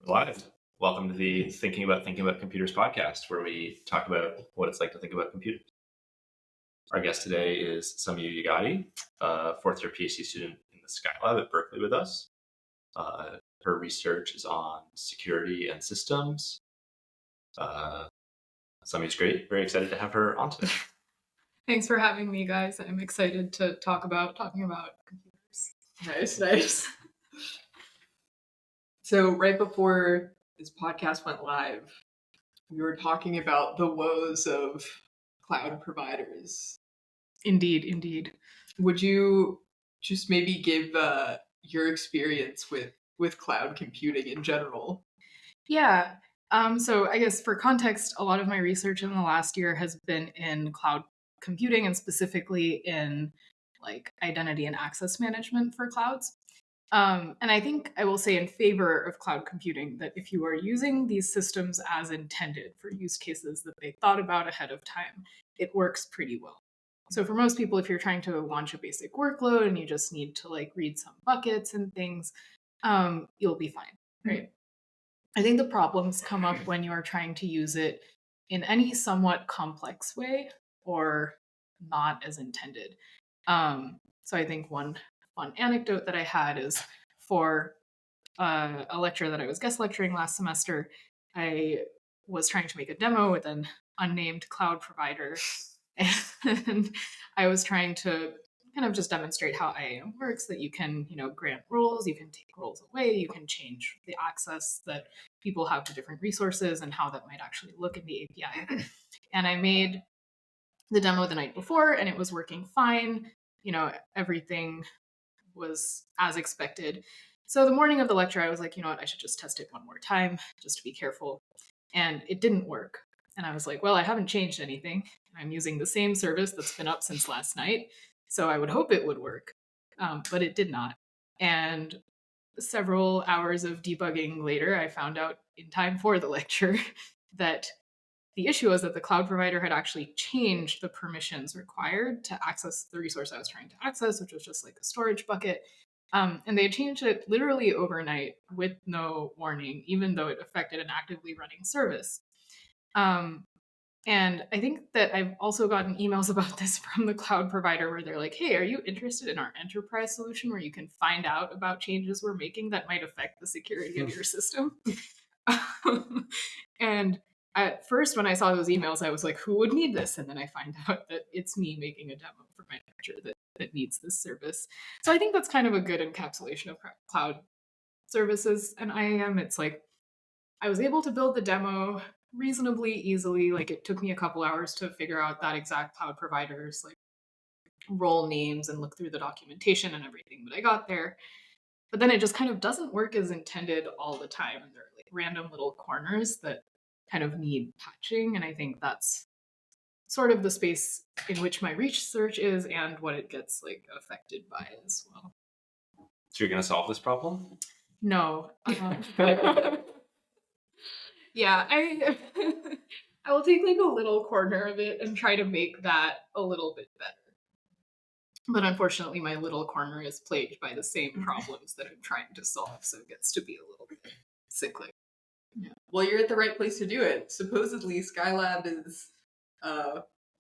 Live. Welcome to the Thinking About Computers podcast, where we talk about what it's like to think about computers. Our guest today is Samyu Yagati, a fourth-year PhD student in the Sky Lab at Berkeley with us. Her research is on security and systems. Samyu's great. Very excited to have her on today. Thanks for having me, guys. I'm excited to talking about computers. Nice. So right before this podcast went live, we were talking about the woes of cloud providers. Indeed. Would you just maybe give your experience with cloud computing in general? Yeah. So I guess for context, a lot of my research in the last year has been in cloud computing and specifically in like identity and access management for clouds. And I think I will say in favor of cloud computing that if you are using these systems as intended for use cases that they thought about ahead of time, it works pretty well. So for most people, if you're trying to launch a basic workload and you just need to like read some buckets and things, you'll be fine, right? I think the problems come up when you are trying to use it in any somewhat complex way or not as intended. So I think one fun anecdote that I had is for a lecture that I was guest lecturing last semester, I was trying to make a demo with an unnamed cloud provider. And I was trying to kind of just demonstrate how IAM works, that you can, grant roles, you can take roles away, you can change the access that people have to different resources and how that might actually look in the API. And I made the demo the night before and it was working fine. Everything was as expected. So the morning of the lecture, I was like, I should just test it one more time just to be careful. And it didn't work. And I was like, well, I haven't changed anything. I'm using the same service that's been up since last night. So I would hope it would work. But it did not. And several hours of debugging later, I found out in time for the lecture that the issue was that the cloud provider had actually changed the permissions required to access the resource I was trying to access, which was just like a storage bucket. And they had changed it literally overnight with no warning, even though it affected an actively running service. And I think that I've also gotten emails about this from the cloud provider where they're like, hey, are you interested in our enterprise solution where you can find out about changes we're making that might affect the security of your system? And at first, when I saw those emails, I was like, who would need this? And then I find out that it's me making a demo for my lecture that needs this service. So I think that's kind of a good encapsulation of cloud services and IAM. It's like, I was able to build the demo reasonably easily. Like it took me a couple hours to figure out that exact cloud provider's like role names and look through the documentation and everything, but I got there. But then it just kind of doesn't work as intended all the time. And there are like random little corners that kind of need patching. And I think that's sort of the space in which my research is and what it gets like affected by as well. So you're going to solve this problem? No. Yeah, I will take like a little corner of it and try to make that a little bit better. But unfortunately, my little corner is plagued by the same problems that I'm trying to solve, so it gets to be a little bit cyclic. Yeah. Well, you're at the right place to do it. Supposedly, Skylab is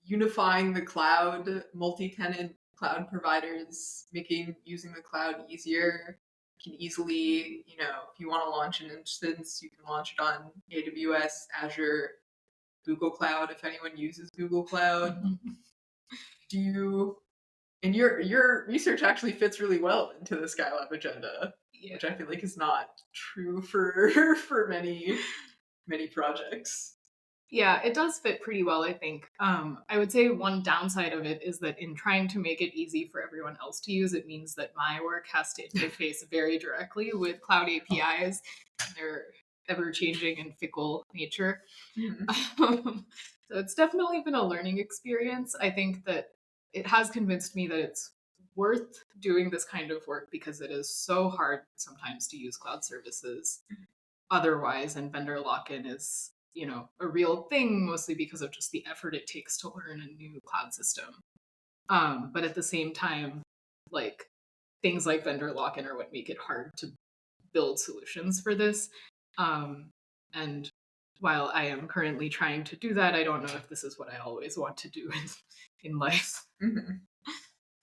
unifying the cloud, multi-tenant cloud providers, making using the cloud easier. You can easily, if you want to launch an instance, you can launch it on AWS, Azure, Google Cloud, if anyone uses Google Cloud. And your research actually fits really well into the Skylab agenda, which I feel like is not true for many projects. Yeah, it does fit pretty well, I think. I would say one downside of it is that in trying to make it easy for everyone else to use, it means that my work has to interface very directly with cloud APIs and their ever-changing and fickle nature. Mm-hmm. So it's definitely been a learning experience. I think that it has convinced me that it's worth doing this kind of work because it is so hard sometimes to use cloud services otherwise, and vendor lock-in is a real thing, mostly because of just the effort it takes to learn a new cloud system. But at the same time, like things like vendor lock-in are what make it hard to build solutions for this. And while I am currently trying to do that, I don't know if this is what I always want to do in life. Mm-hmm.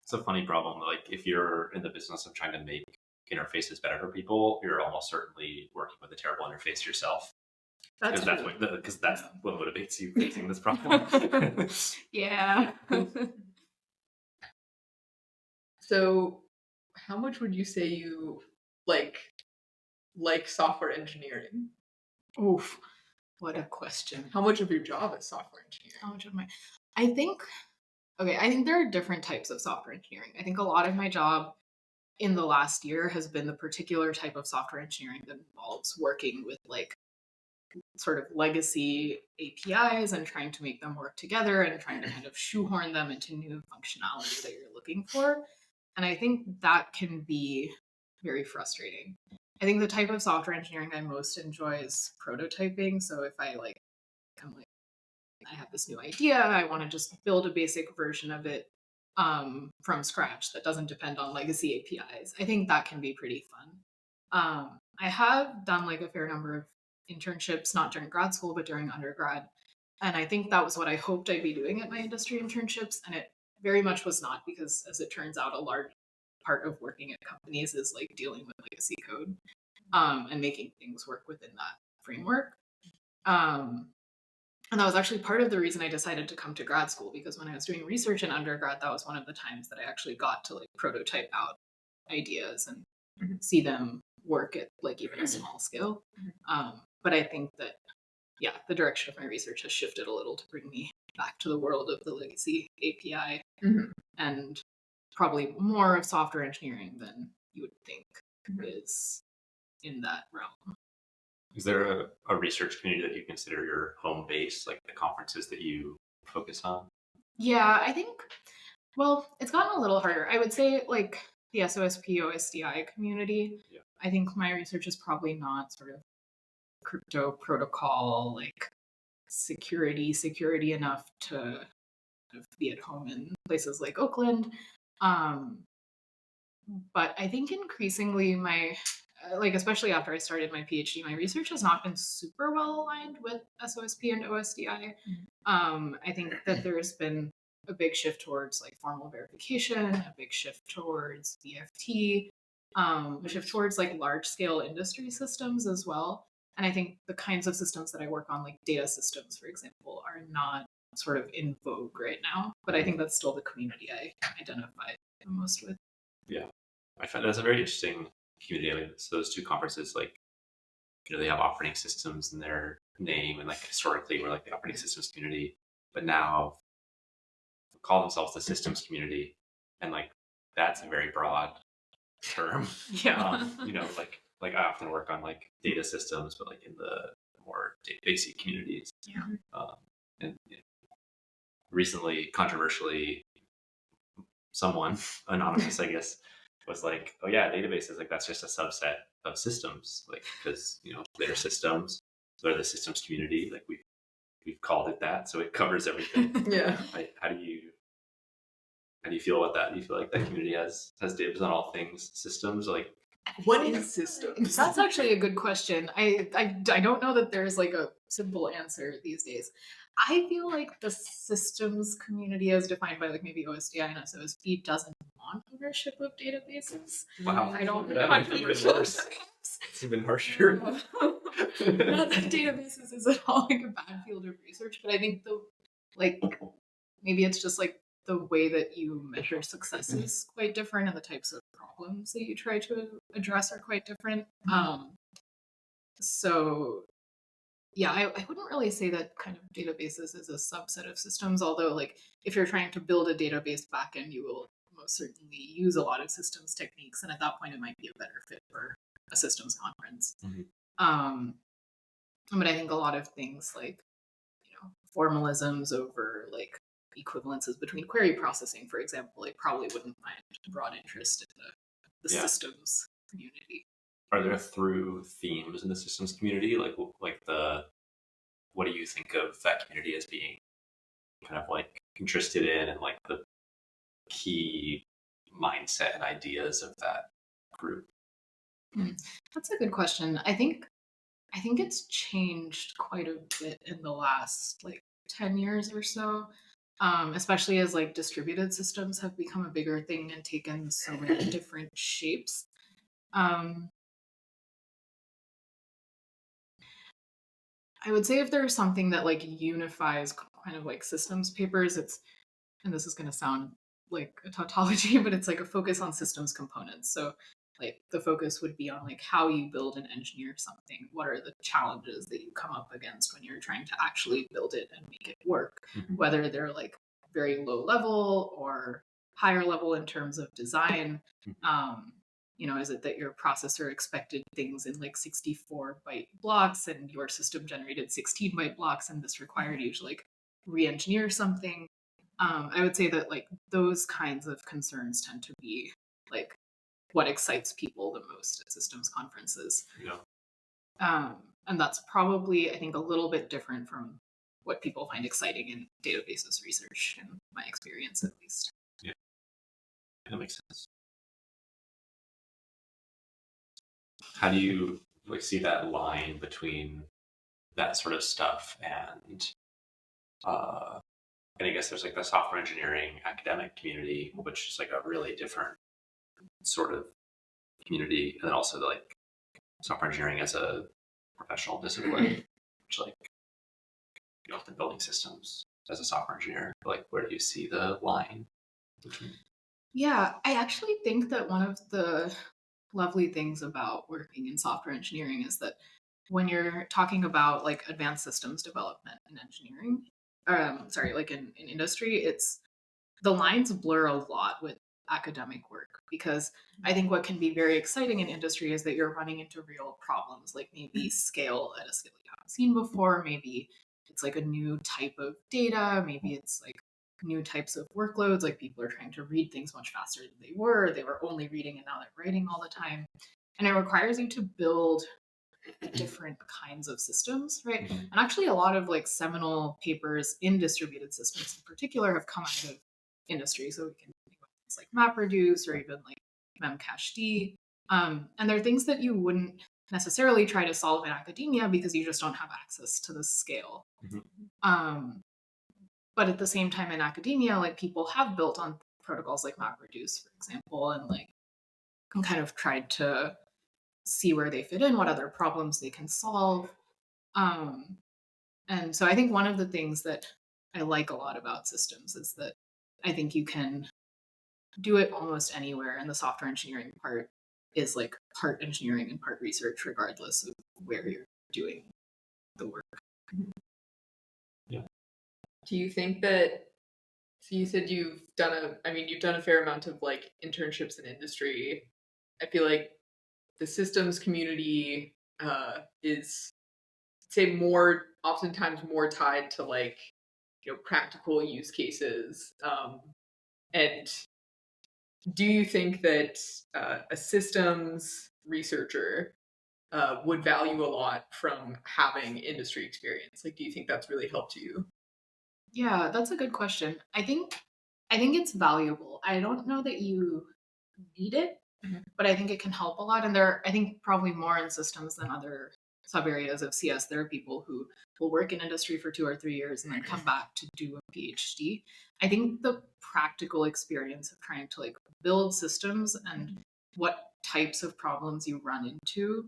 It's a funny problem. Like if you're in the business of trying to make interfaces better for people, you're almost certainly working with a terrible interface yourself. Because that's what motivates you fixing this problem. Yeah. So, how much would you say you like software engineering? Oof, what a question. How much of your job is software engineering? How much of my? I think there are different types of software engineering. I think a lot of my job in the last year has been the particular type of software engineering that involves working with like sort of legacy APIs and trying to make them work together and trying to kind of shoehorn them into new functionality that you're looking for. And I think that can be very frustrating. I think the type of software engineering I most enjoy is prototyping. So if I I have this new idea, I want to just build a basic version of it from scratch that doesn't depend on legacy APIs. I think that can be pretty fun. I have done like a fair number of internships, not during grad school, but during undergrad. And I think that was what I hoped I'd be doing at my industry internships. And it very much was not, because as it turns out, a large part of working at companies is like dealing with legacy code and making things work within that framework. And that was actually part of the reason I decided to come to grad school, because when I was doing research in undergrad, that was one of the times that I actually got to like prototype out ideas and see them work at like even a small scale. But I think that, yeah, the direction of my research has shifted a little to bring me back to the world of the legacy API and probably more of software engineering than you would think is in that realm. Is there a research community that you consider your home base, like the conferences that you focus on? Yeah, I think, well, it's gotten a little harder. I would say like the SOSP OSDI community. Yeah. I think my research is probably not sort of crypto protocol, like security enough to kind of be at home in places like Oakland. But I think increasingly my, like especially after I started my PhD, my research has not been super well aligned with SOSP and OSDI. I think that there's been a big shift towards like formal verification, a big shift towards BFT, a shift towards like large scale industry systems as well. And I think the kinds of systems that I work on, like data systems, for example, are not sort of in vogue right now. But I think that's still the community I identify the most with. Yeah, I find that's a very interesting community. I mean, so those two conferences, like, they have operating systems in their name, and like historically we're like the operating systems community, but now call themselves the systems community, and like that's a very broad term. Yeah. Like I often work on like data systems, but like in the more basic communities. Yeah. And recently, controversially, someone anonymous, I guess, was like, "Oh yeah, databases, like that's just a subset of systems, like because they're systems, they're the systems community, like we've called it that, so it covers everything." Yeah. How do you feel about that? Do you feel like that community has dibs on all things systems? Like, what is systems? That's actually a good question. I don't know that there's like a simple answer these days. I feel like the systems community, as defined by like maybe OSDI and SOSP, doesn't want ownership of databases. Wow, I don't. That might be even worse. It's even harsher. Not that databases is at all like a bad field of research, but I think maybe it's just like the way that you measure success is quite different, and the types of problems that you try to address are quite different. So yeah, I wouldn't really say that kind of databases is a subset of systems, although like if you're trying to build a database backend, you will most certainly use a lot of systems techniques, and at that point it might be a better fit for a systems conference. But I think a lot of things like formalisms over like equivalences between query processing, for example, like probably wouldn't find broad interest in the systems community. Are there through themes in the systems community? Like what do you think of that community as being kind of like interested in, and like the key mindset and ideas of that group? That's a good question. I think I think it's changed quite a bit in the last like 10 years or so. Especially as like distributed systems have become a bigger thing and taken so many different shapes. Um, I would say if there's something that like unifies kind of like systems papers, it's, and this is going to sound like a tautology, but it's like a focus on systems components. So like the focus would be on like how you build and engineer something. What are the challenges that you come up against when you're trying to actually build it and make it work? Whether they're like very low level or higher level in terms of design. Is it that your processor expected things in like 64 byte blocks and your system generated 16 byte blocks and this required you to like re-engineer something? I would say that like those kinds of concerns tend to be like what excites people the most at systems conferences. And that's probably, I think, a little bit different from what people find exciting in databases research, in my experience at least. Yeah, that makes sense. How do you like see that line between that sort of stuff and I guess there's like the software engineering academic community, which is like a really different sort of community, and then also the like software engineering as a professional discipline, which like often building systems as a software engineer. Like, where do you see the line between? Yeah, I actually think that one of the lovely things about working in software engineering is that when you're talking about like advanced systems development and engineering, like in industry, it's the lines blur a lot with academic work, because I think what can be very exciting in industry is that you're running into real problems, like maybe scale at a scale you haven't seen before, maybe it's like a new type of data, maybe it's like new types of workloads, like people are trying to read things much faster than they were only reading and now they're writing all the time. And it requires you to build different kinds of systems, right? And actually a lot of like seminal papers in distributed systems in particular have come out of industry. So we can think about things like MapReduce or even like memcached. And they're things that you wouldn't necessarily try to solve in academia because you just don't have access to the scale. But at the same time in academia, like people have built on protocols like MapReduce, for example, and like kind of tried to see where they fit in, what other problems they can solve. And so I think one of the things that I like a lot about systems is that I think you can do it almost anywhere, and the software engineering part is like part engineering and part research, regardless of where you're doing the work. Yeah. Do you think that, so you said you've done a fair amount of like internships in industry. I feel like the systems community is, say, oftentimes more tied to like, practical use cases. And do you think that a systems researcher would value a lot from having industry experience? Like, do you think that's really helped you? Yeah, that's a good question. I think it's valuable. I don't know that you need it, but I think it can help a lot. And I think probably more in systems than other sub areas of CS, there are people who will work in industry for 2 or 3 years and then come back to do a PhD. I think the practical experience of trying to like build systems and what types of problems you run into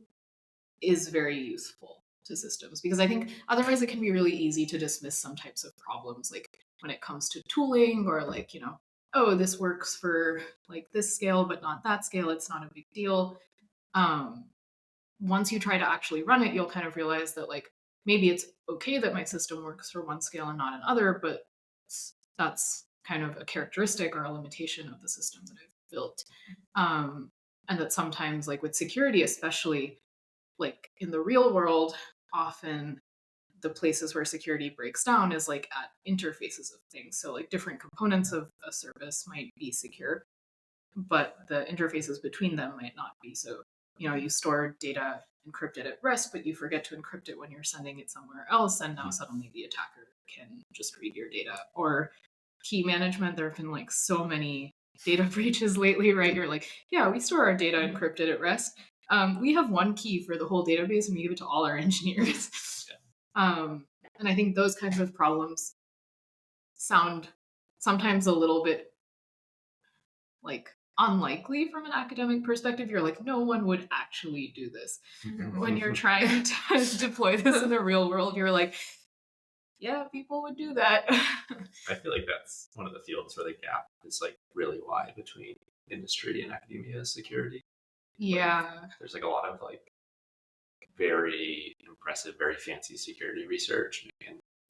is very useful to systems, because I think otherwise it can be really easy to dismiss some types of problems, like when it comes to tooling or like, oh, this works for like this scale, but not that scale. It's not a big deal. Once you try to actually run it, you'll kind of realize that like maybe it's okay that my system works for one scale and not another, but that's kind of a characteristic or a limitation of the system that I've built. And that sometimes, like with security, especially like in the real world, often the places where security breaks down is like at interfaces of things. So like different components of a service might be secure, but the interfaces between them might not be. So, you store data encrypted at rest, but you forget to encrypt it when you're sending it somewhere else. And now suddenly the attacker can just read your data. Or key management, there have been like so many data breaches lately, right? You're like, yeah, we store our data encrypted at rest. We have one key for the whole database and we give it to all our engineers. And I think those kinds of problems sound sometimes a little bit like unlikely from an academic perspective. You're like, no one would actually do this. When you're trying to deploy this in the real world, you're like, yeah, people would do that. I feel like that's one of the fields where the gap is like really wide between industry and academia security. Yeah. Like, there's like a lot of like very impressive, very fancy security research,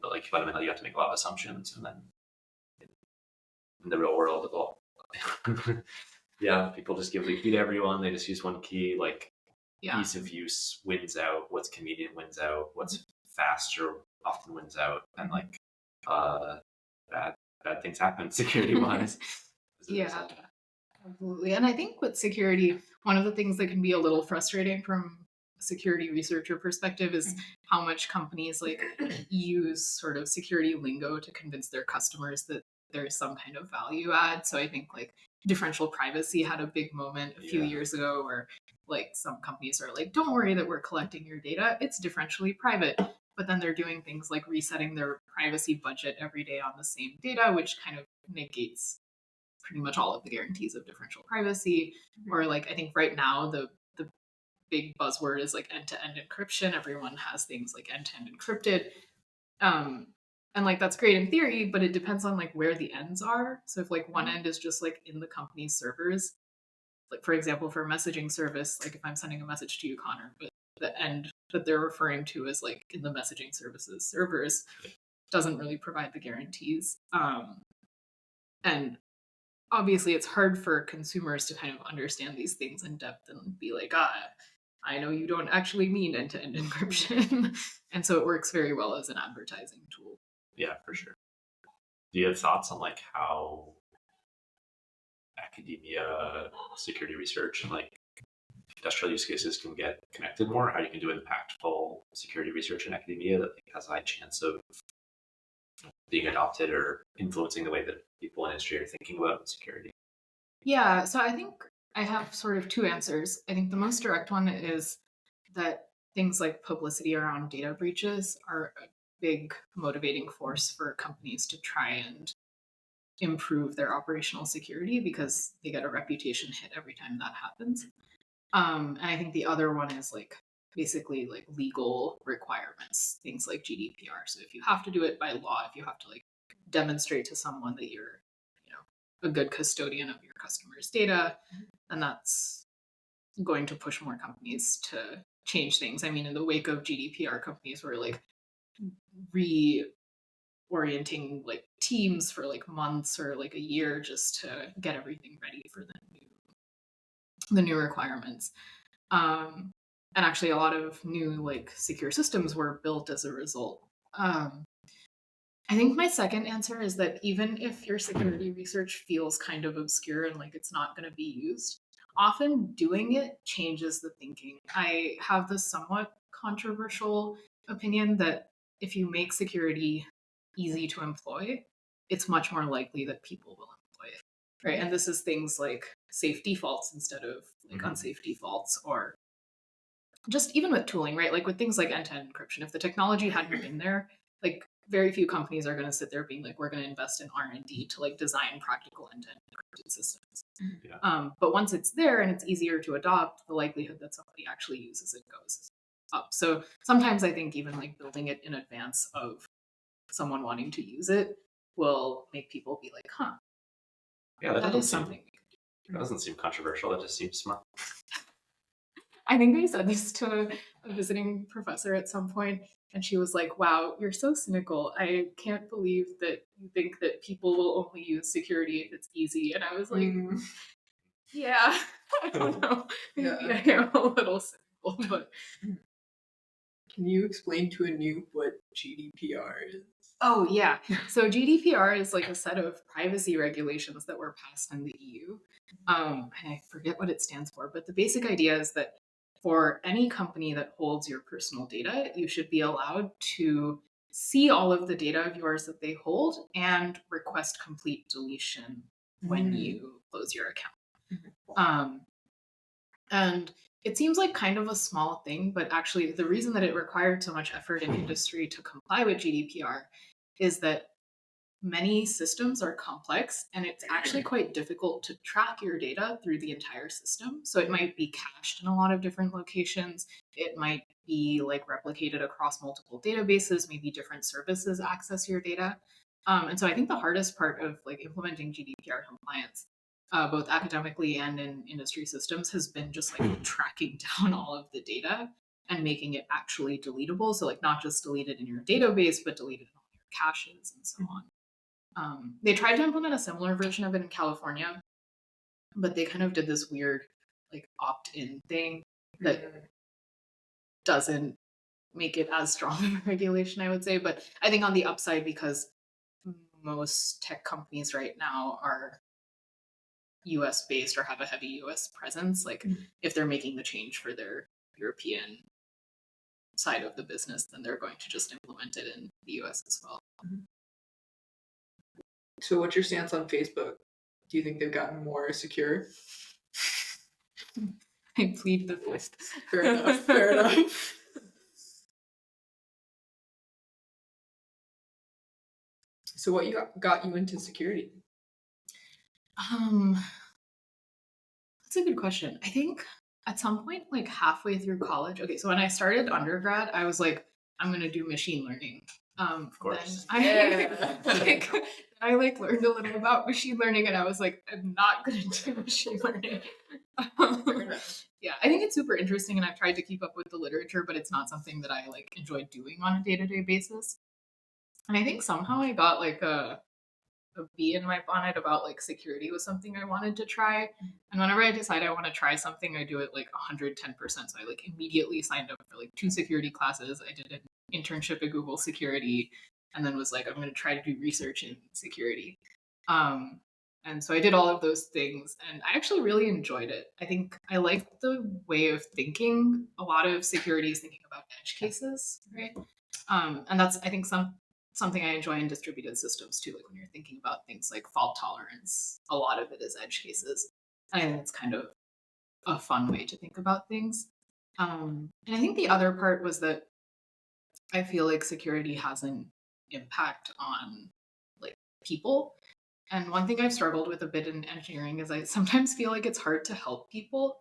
but like fundamentally you have to make a lot of assumptions, and then in the real world, well, yeah, people just give the key to everyone. They just use one key. Like ease of use wins out. What's convenient wins out. What's faster often wins out, and like bad things happen security wise. Yeah, absolutely. And I think with security, one of the things that can be a little frustrating from a security researcher perspective is how much companies like use sort of security lingo to convince their customers that there's some kind of value add. So I think like differential privacy had a big moment a few years ago where like some companies are like, don't worry that we're collecting your data, it's differentially private. But then they're doing things like resetting their privacy budget every day on the same data, which kind of negates pretty much all of the guarantees of differential privacy. Or like I think right now the big buzzword is like end-to-end encryption. Everyone has things like end-to-end encrypted. And like that's great in theory, but it depends on like where the ends are. So if like one end is just like in the company's servers, like for example, for a messaging service, like if I'm sending a message to you, Connor, but the end that they're referring to is like in the messaging services servers, doesn't really provide the guarantees. And obviously it's hard for consumers to kind of understand these things in depth and be like, I know you don't actually mean end-to-end encryption. And so it works very well as an advertising tool. Yeah, for sure. Do you have thoughts on like how academia security research and like industrial use cases can get connected more? How you can do impactful security research in academia that like, has a high chance of being adopted or influencing the way that people in industry are thinking about security? Yeah, so I think I have sort of two answers. I think the most direct one is that things like publicity around data breaches are a big motivating force for companies to try and improve their operational security because they get a reputation hit every time that happens. And I think the other one is like basically like legal requirements, things like GDPR. So if you have to do it by law, if you have to like demonstrate to someone that you're, a good custodian of your customers' data, then that's going to push more companies to change things. I mean, in the wake of GDPR, companies were like reorienting like teams for like months or like a year just to get everything ready for the new requirements. And actually a lot of new like secure systems were built as a result. I think my second answer is that even if your security research feels kind of obscure and like it's not going to be used, often doing it changes the thinking. I have this somewhat controversial opinion that if you make security easy to employ, it's much more likely that people will employ it. Right. And this is things like safe defaults instead of like unsafe defaults, or just even with tooling, right? Like with things like end-to-end encryption, if the technology hadn't been there, like very few companies are going to sit there being like, we're going to invest in R&D to like design practical end-to-end encrypted systems. Yeah. But once it's there and it's easier to adopt, the likelihood that somebody actually uses it goes up. So sometimes I think even like building it in advance of someone wanting to use it will make people be like, yeah, that is something. That doesn't seem controversial. That just seems smart. I think I said this to a visiting professor at some point, and she was like, wow, you're so cynical. I can't believe that you think that people will only use security if it's easy. And I was like, yeah, I don't know. Maybe I am a little cynical, but... Can you explain to a noob what GDPR is? Oh, yeah. So GDPR is like a set of privacy regulations that were passed in the EU. And I forget what it stands for, but the basic idea is that for any company that holds your personal data, you should be allowed to see all of the data of yours that they hold and request complete deletion when you close your account. And it seems like kind of a small thing, but actually the reason that it required so much effort in industry to comply with GDPR is that many systems are complex and it's actually quite difficult to track your data through the entire system. So it might be cached in a lot of different locations. It might be like replicated across multiple databases, maybe different services access your data. And so I think the hardest part of like implementing GDPR compliance, both academically and in industry systems, has been just like tracking down all of the data and making it actually deletable. So like not just deleted in your database, but deleted in all your caches and so on. They tried to implement a similar version of it in California, but they kind of did this weird like opt-in thing that doesn't make it as strong of a regulation, I would say. But I think on the upside, because most tech companies right now are US based or have a heavy US presence, like if they're making the change for their European side of the business, then they're going to just implement it in the US as well. So what's your stance on Facebook? Do you think they've gotten more secure? I plead the fifth. Fair enough. Fair enough. So what got you into security? That's a good question. I think at some point, like halfway through college, okay, so when I started undergrad, I was like, I'm gonna do machine learning. Of course. I learned a little about machine learning and I was like, I'm not gonna do machine learning. Yeah, I think it's super interesting and I've tried to keep up with the literature, but it's not something that I like enjoy doing on a day-to-day basis. And I think somehow I got like a bee in my bonnet about like security was something I wanted to try. And whenever I decide I want to try something, I do it like 110%. So I like immediately signed up for like 2 security classes. I did an internship at Google Security and then was like, I'm going to try to do research in security. And so I did all of those things and I actually really enjoyed it. I think I like the way of thinking. A lot of security is thinking about edge cases, right? And that's, I think, something I enjoy in distributed systems too. Like when you're thinking about things like fault tolerance, a lot of it is edge cases. And I think it's kind of a fun way to think about things. And I think the other part was that I feel like security has an impact on like people. And one thing I've struggled with a bit in engineering is I sometimes feel like it's hard to help people.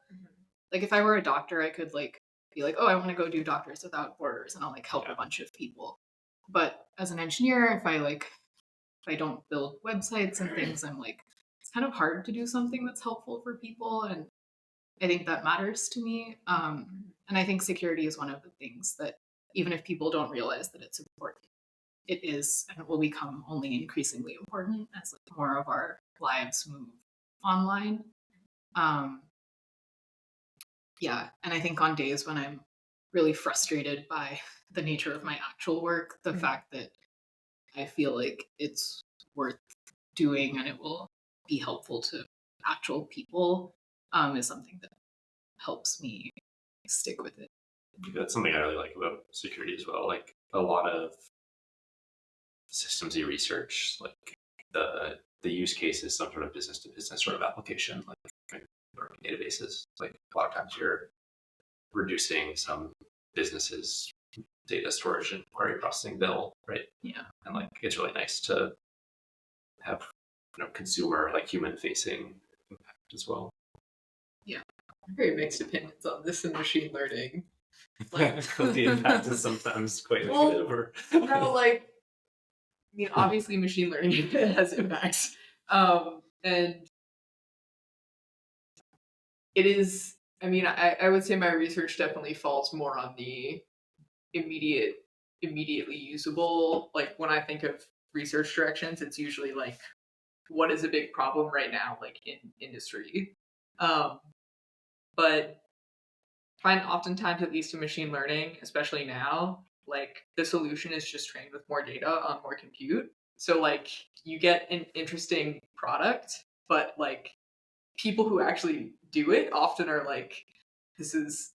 Like if I were a doctor, I could like be like, oh, I want to go do Doctors Without Borders and I'll like help a bunch of people. But as an engineer, if I don't build websites and things, I'm like, it's kind of hard to do something that's helpful for people. And I think that matters to me. And I think security is one of the things that even if people don't realize that it's important, it is and it will become only increasingly important as like more of our lives move online. Yeah, and I think on days when I'm really frustrated by the nature of my actual work, the fact that I feel like it's worth doing and it will be helpful to actual people is something that helps me stick with it. That's something I really like about security as well. Like a lot of systems you research, like the use case is some sort of business to business sort of application, like databases. Like a lot of times you're reducing some businesses data storage and query processing bill, right? Yeah. And like it's really nice to have consumer, like human facing impact as well. Yeah. Very mixed opinions on this in machine learning. Like the impact is sometimes quite negative or no, like I mean obviously machine learning has impacts. And it is I would say my research definitely falls more on the immediately usable. Like when I think of research directions, it's usually like what is a big problem right now, like in industry. But I find oftentimes, at least in machine learning, especially now, like the solution is just trained with more data on more compute. So like you get an interesting product, but like people who actually do it often are like, this is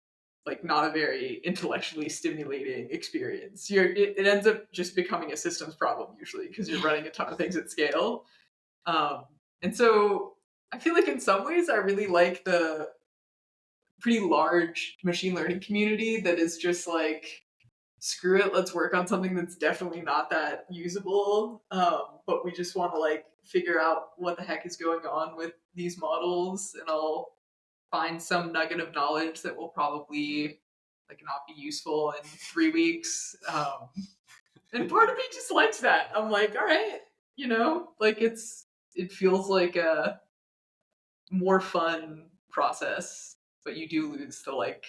like not a very intellectually stimulating experience. It ends up just becoming a systems problem usually because you're running a ton of things at scale. And so I feel like in some ways I really like the pretty large machine learning community that is just like, screw it, let's work on something that's definitely not that usable. But we just want to like figure out what the heck is going on with these models, and I'll find some nugget of knowledge that will probably like not be useful in 3 weeks. And part of me just likes that. I'm like, all right, like it feels like a more fun process, but you do lose the like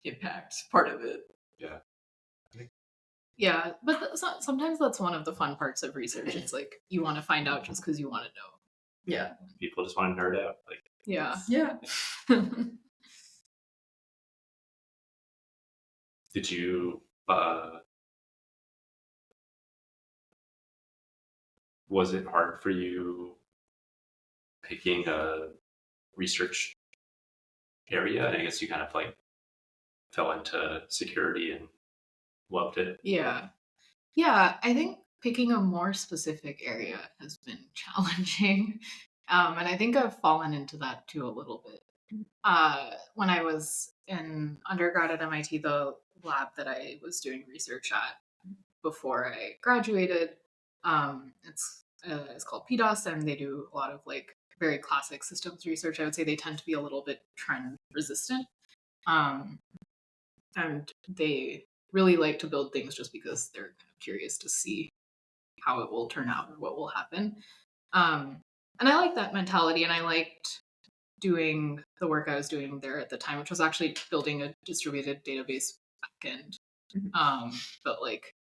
impact part of it. Yeah. Yeah, but sometimes that's one of the fun parts of research. It's like you want to find out just because you want to know. Yeah. People just want to nerd out. Like, Yeah. Yeah. did you was it hard for you picking a research area? And I guess you kind of like fell into security and loved it. Yeah. Yeah, I think picking a more specific area has been challenging. And I think I've fallen into that too a little bit. When I was in undergrad at MIT, the lab that I was doing research at before I graduated, it's called PDOS, and they do a lot of like very classic systems research. I would say they tend to be a little bit trend resistant, and they really like to build things just because they're kind of curious to see how it will turn out or what will happen. And I like that mentality, and I liked doing the work I was doing there at the time, which was actually building a distributed database backend, but like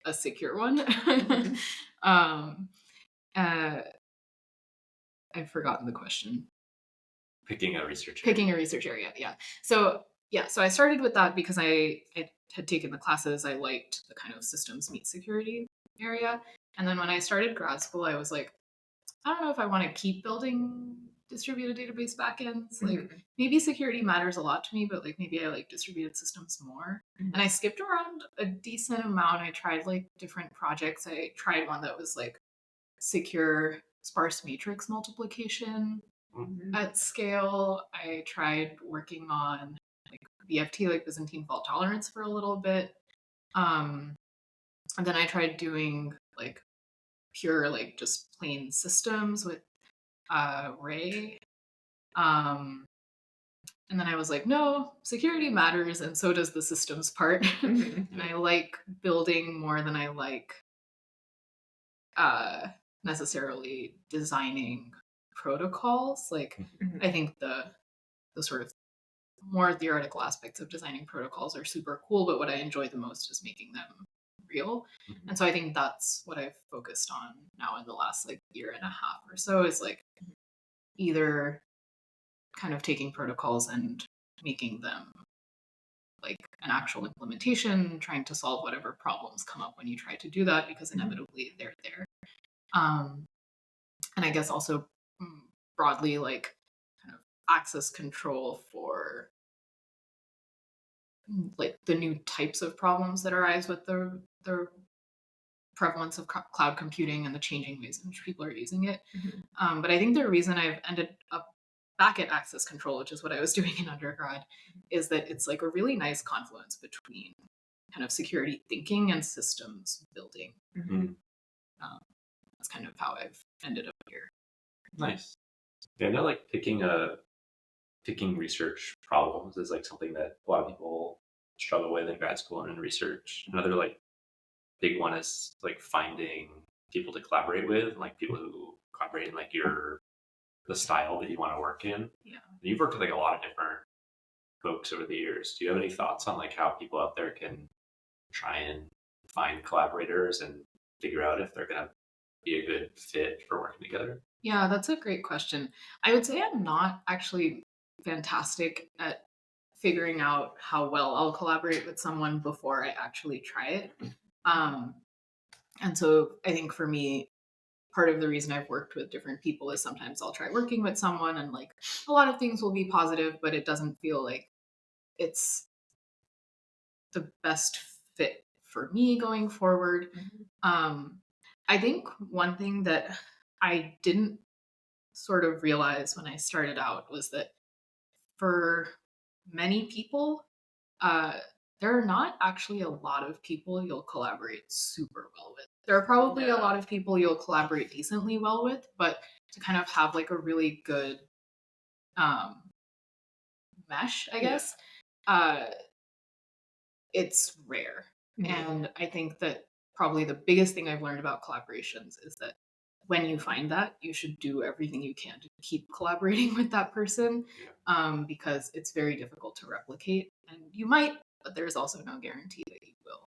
a secure one. I've forgotten the question. Picking a research area, yeah. So I started with that because I had taken the classes. I liked the kind of systems meet security area. And then when I started grad school, I was like, I don't know if I want to keep building distributed database backends. Like maybe security matters a lot to me, but like maybe I like distributed systems more. And I skipped around a decent amount. I tried like different projects. I tried one that was like secure sparse matrix multiplication at scale. I tried working on like BFT, like Byzantine fault tolerance, for a little bit. And then I tried doing like pure, like just plain systems with Ray. And then I was like, no, security matters, and so does the systems part. And I like building more than I like necessarily designing protocols. Like, I think the sort of more theoretical aspects of designing protocols are super cool, but what I enjoy the most is making them real. And so I think that's what I've focused on now in the last like year and a half or so, is like either kind of taking protocols and making them like an actual implementation, trying to solve whatever problems come up when you try to do that, because inevitably they're there. And I guess also broadly like kind of access control for like the new types of problems that arise with the prevalence of cloud computing and the changing ways in which people are using it. But I think the reason I've ended up back at access control, which is what I was doing in undergrad, is that it's like a really nice confluence between kind of security thinking and systems building. That's kind of how I've ended up here. Nice. Yeah, I know like picking research problems is like something that a lot of people struggle with in grad school and in research. Another like big one is like finding people to collaborate with, like people who collaborate in like the style that you want to work in. Yeah. And you've worked with like a lot of different folks over the years. Do you have any thoughts on like how people out there can try and find collaborators and figure out if they're gonna be a good fit for working together? Yeah, that's a great question. I would say I'm not actually fantastic at figuring out how well I'll collaborate with someone before I actually try it. And so I think for me, part of the reason I've worked with different people is sometimes I'll try working with someone and like a lot of things will be positive, but it doesn't feel like it's the best fit for me going forward. I think one thing that I didn't sort of realize when I started out was that for many people, there are not actually a lot of people you'll collaborate super well with. There are probably a lot of people you'll collaborate decently well with, but to kind of have like a really good mesh, I guess, it's rare. And I think that probably the biggest thing I've learned about collaborations is that when you find that, you should do everything you can to keep collaborating with that person, because it's very difficult to replicate. And you might, but there's also no guarantee that you will.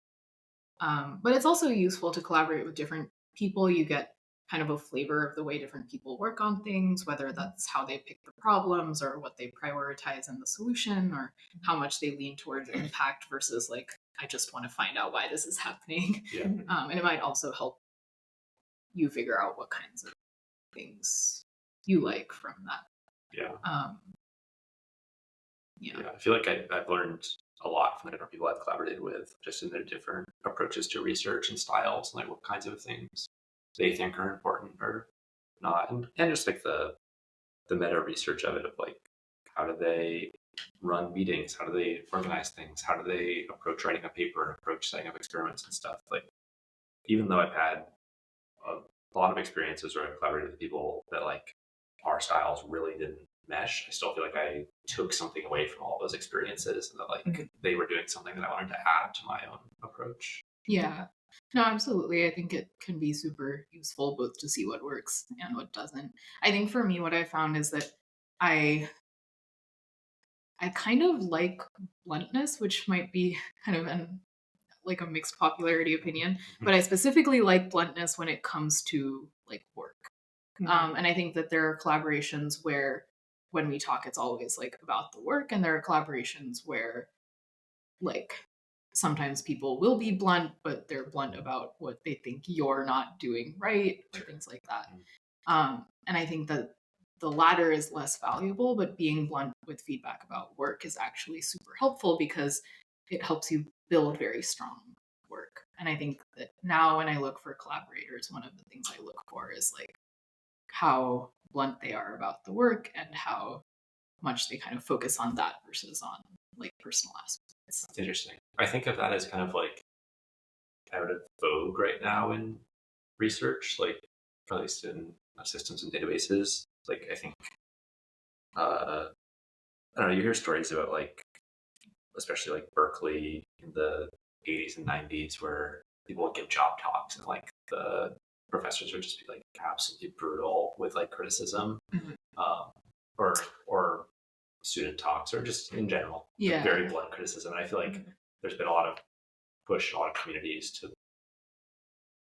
But it's also useful to collaborate with different people. You get kind of a flavor of the way different people work on things, whether that's how they pick the problems or what they prioritize in the solution or how much they lean towards impact versus like, I just want to find out why this is happening. And it might also help you figure out what kinds of things you like from that. I feel like I've learned a lot from the different people I've collaborated with, just in their different approaches to research and styles, and like what kinds of things they think are important or not, and just like the meta research of it, of like how do they run meetings, how do they organize things, how do they approach writing a paper and approach setting up experiments and stuff. Like, even though I've had a lot of experiences where I've collaborated with people that like our styles really didn't mesh, I still feel like I took something away from all those experiences, and that like they were doing something that I wanted to add to my own approach. Yeah. No, absolutely. I think it can be super useful both to see what works and what doesn't. I think for me, what I found is that I kind of like bluntness, which might be kind of like a mixed popularity opinion, but I specifically like bluntness when it comes to like work. And I think that there are collaborations where when we talk, it's always like about the work, and there are collaborations where like sometimes people will be blunt, but they're blunt about what they think you're not doing right, or things like that. And I think that the latter is less valuable, but being blunt with feedback about work is actually super helpful because it helps you build very strong work. And I think that now when I look for collaborators, one of the things I look for is like how blunt they are about the work and how much they kind of focus on that versus on like personal aspects. That's interesting. I think of that as kind of like out of vogue right now in research, like at least in systems and databases. Like, I think I don't know, you hear stories about like, especially like Berkeley in the 80s and 90s, where people would give job talks and like the professors would just be like absolutely brutal with like criticism, or student talks, or just in general, like, very blunt criticism. And I feel like there's been a lot of push in a lot of communities to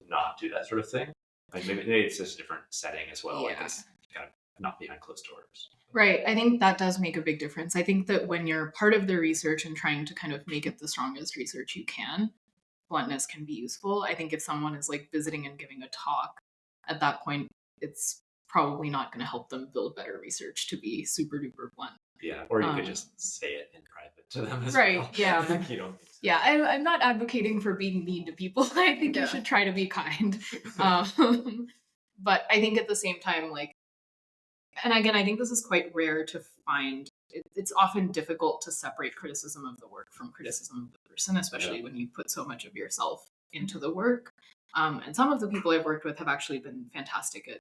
not do that sort of thing. Like maybe it's just a different setting as well. Like it's kind of not behind closed doors. Right. I think that does make a big difference. I think that when you're part of the research and trying to kind of make it the strongest research you can, bluntness can be useful. I think if someone is like visiting and giving a talk, at that point, it's probably not going to help them build better research to be super duper blunt. Yeah, or you could just say it in private to them as right, well. Yeah. You know. Yeah, I'm not advocating for being mean to people. I think you should try to be kind. But I think at the same time, like, and again, I think this is quite rare to find. It's often difficult to separate criticism of the work from criticism of the person, especially when you put so much of yourself into the work. And some of the people I've worked with have actually been fantastic at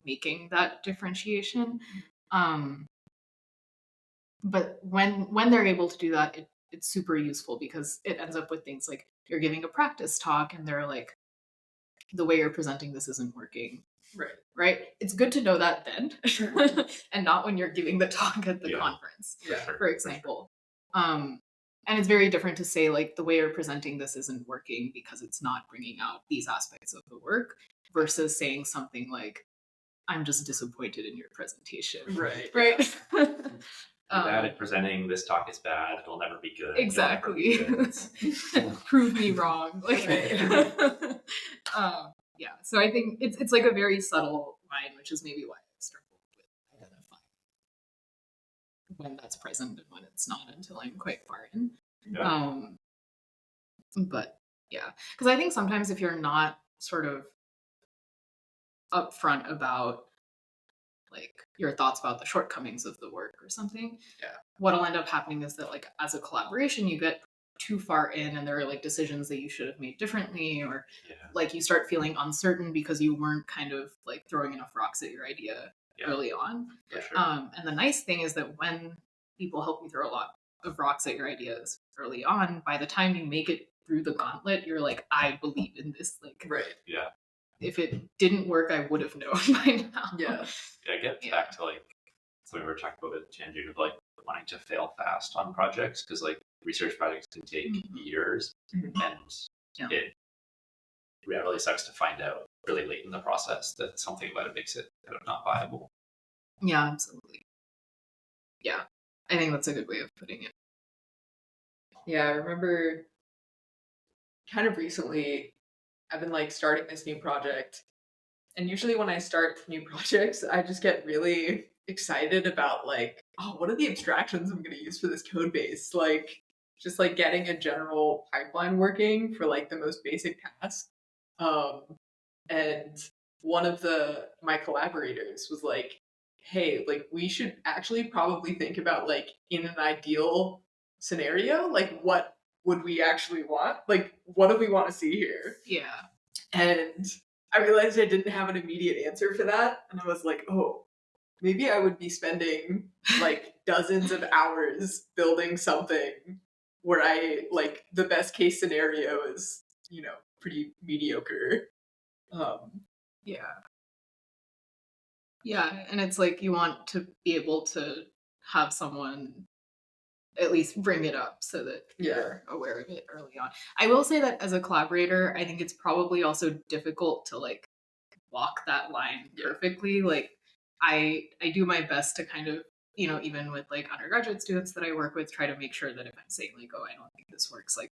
making that differentiation. But when they're able to do that, it's super useful because it ends up with things like you're giving a practice talk and they're like, the way you're presenting this isn't working. Right. It's good to know that then, and not when you're giving the talk at the conference, for example. And it's very different to say like the way you're presenting this isn't working because it's not bringing out these aspects of the work, versus saying something like, I'm just disappointed in your presentation. Right. You're bad at presenting. This talk is bad. It'll never be good. Exactly. Be good. Prove me wrong. Like, yeah. So I think it's like a very subtle line, which is maybe why I've struggled with identifying when that's present and when it's not until I'm quite far in. But yeah, because I think sometimes if you're not sort of upfront about like your thoughts about the shortcomings of the work or something. Yeah. What'll end up happening is that like as a collaboration, you get too far in and there are like decisions that you should have made differently, or like you start feeling uncertain because you weren't kind of like throwing enough rocks at your idea early on. For sure. And the nice thing is that when people help you throw a lot of rocks at your ideas early on, by the time you make it through the gauntlet, you're like, I believe in this. Like, Right. Yeah. If it didn't work, I would have known by now. Yeah. Yeah, I get back to like something we were talking about with Chandru of like wanting to fail fast on projects, because like research projects can take years, and it really sucks to find out really late in the process that something about it makes it kind of not viable. Yeah, absolutely. Yeah, I think that's a good way of putting it. Yeah, I remember kind of recently I've been like starting this new project, and usually when I start new projects, I just get really excited about like, oh, what are the abstractions I'm going to use for this code base? Like, just like getting a general pipeline working for like the most basic task. And one of my collaborators was like, hey, like we should actually probably think about like in an ideal scenario, like what would we actually want? Like, what do we want to see here? Yeah. And I realized I didn't have an immediate answer for that. And I was like, oh, maybe I would be spending like dozens of hours building something where I like the best case scenario is, you know, pretty mediocre. Yeah, and it's like you want to be able to have someone at least bring it up so that you're aware of it early on. I will say that as a collaborator, I think it's probably also difficult to like walk that line perfectly. Like I do my best to kind of, you know, even with like undergraduate students that I work with, try to make sure that if I'm saying like, oh, I don't think this works, like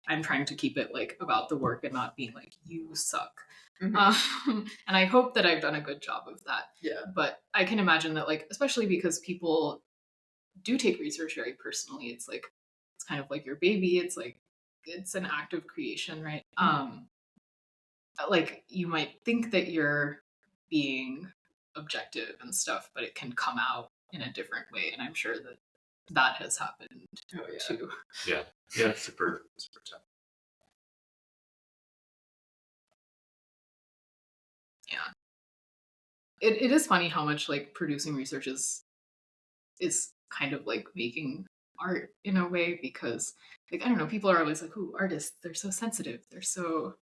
I'm trying to keep it like about the work and not being like, you suck. And I hope that I've done a good job of that. Yeah. But I can imagine that like, especially because people do take research very personally, it's like, it's kind of like your baby. It's like, it's an act of creation, right? Like you might think that you're being objective and stuff, but it can come out in a different way. And I'm sure that that has happened too. Yeah, super tough. Yeah. It is funny how much like producing research is kind of like making art in a way, because like I don't know, people are always like, "Ooh, artists, they're so sensitive, they're so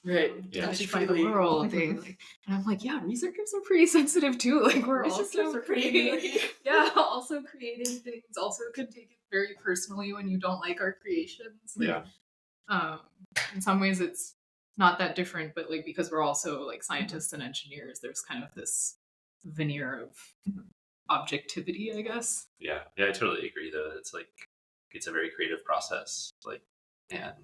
touched by the world." They like, and I'm like, yeah, researchers are pretty sensitive too. Like we're also creating, also creating things. Also can take it very personally when you don't like our creations. Like, in some ways, it's not that different, but like because we're also like scientists and engineers, there's kind of this veneer of objectivity, I guess. Yeah, I totally agree though. It's like it's a very creative process, like, and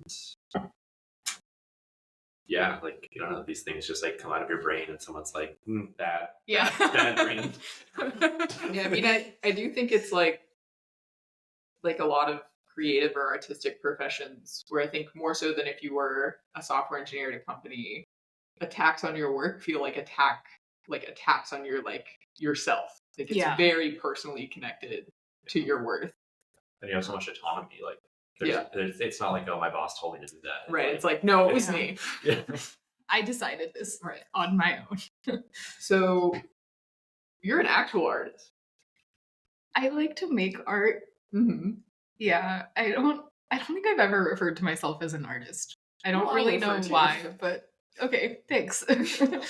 like you don't know, these things just like come out of your brain and someone's like, bad brain. Yeah, I mean I do think it's like a lot of creative or artistic professions where I think more so than if you were a software engineer at a company, attacks on your work feel like attacks on your like yourself. Like it's very personally connected to your worth. And you have so much autonomy. Like it's not like, oh, my boss told me to do that. Right. It's like, no, it was me. I decided this on my own. So you're an actual artist. I like to make art. Yeah, I don't think I've ever referred to myself as an artist. I don't really know why, but okay, thanks. So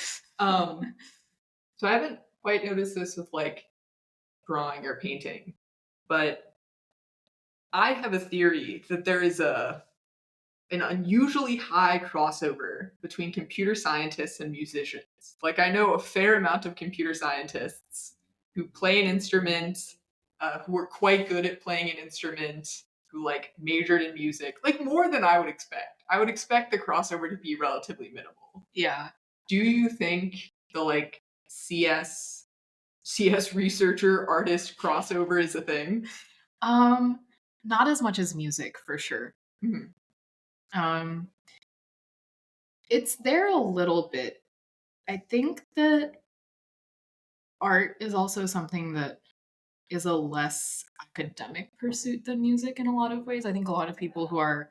I haven't quite noticed this with like drawing or painting, but I have a theory that there is an unusually high crossover between computer scientists and musicians. Like I know a fair amount of computer scientists who play an instrument, who are quite good at playing an instrument, who like majored in music, like more than I would expect. I would expect the crossover to be relatively minimal. Yeah. Do you think the like CS researcher artist crossover is a thing? Not as much as music, for sure. It's there a little bit. I think that art is also something that is a less academic pursuit than music in a lot of ways. I think a lot of people who are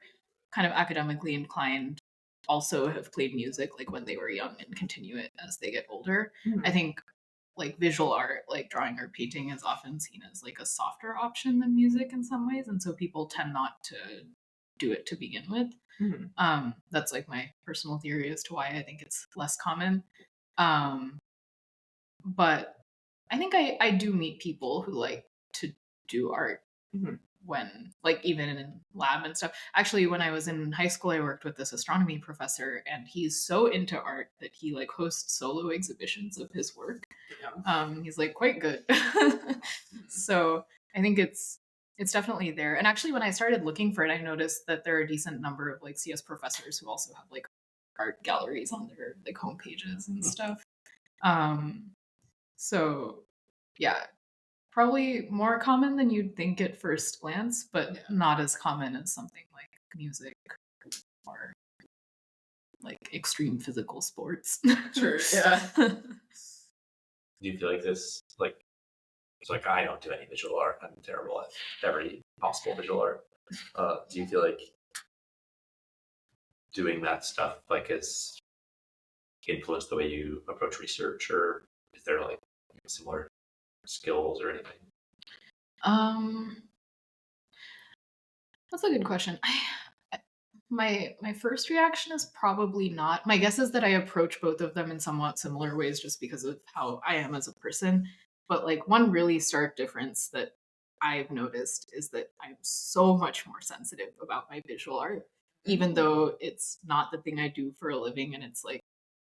kind of academically inclined also have played music like when they were young and continue it as they get older. I think like visual art, like drawing or painting, is often seen as like a softer option than music in some ways, and so people tend not to do it to begin with. That's like my personal theory as to why I think it's less common. But I think I do meet people who like to do art when, like, even in lab and stuff. Actually, when I was in high school, I worked with this astronomy professor, and he's so into art that he like hosts solo exhibitions of his work. He's like quite good. So I think it's definitely there. And actually, when I started looking for it, I noticed that there are a decent number of like CS professors who also have like art galleries on their like home pages and stuff. So yeah, probably more common than you'd think at first glance, but not as common as something like music or like extreme physical sports. Sure, yeah. Do you feel like this, like, it's like I don't do any visual art. I'm terrible at every possible visual art. Do you feel like doing that stuff like has influenced the way you approach research, or is there like similar skills or anything? That's a good question. My first reaction is probably not. My guess is that I approach both of them in somewhat similar ways just because of how I am as a person. But like one really stark difference that I've noticed is that I'm so much more sensitive about my visual art, even though it's not the thing I do for a living and it's like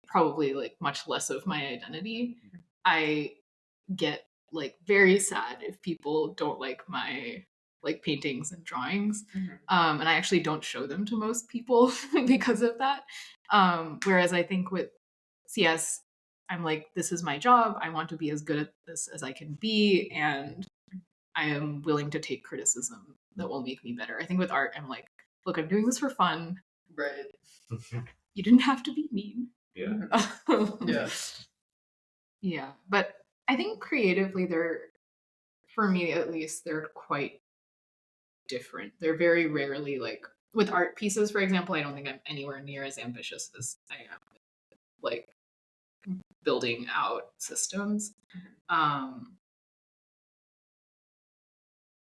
probably like much less of my identity. I get like very sad if people don't like my like paintings and drawings. And I actually don't show them to most people because of that. Whereas I think with CS, I'm like, this is my job. I want to be as good at this as I can be, and I am willing to take criticism that will make me better. I think with art, I'm like, look, I'm doing this for fun. Right. You didn't have to be mean. Yeah. Yeah. Yeah. But I think creatively, for me at least, they're quite different. They're very rarely like with art pieces, for example, I don't think I'm anywhere near as ambitious as I am with like building out systems.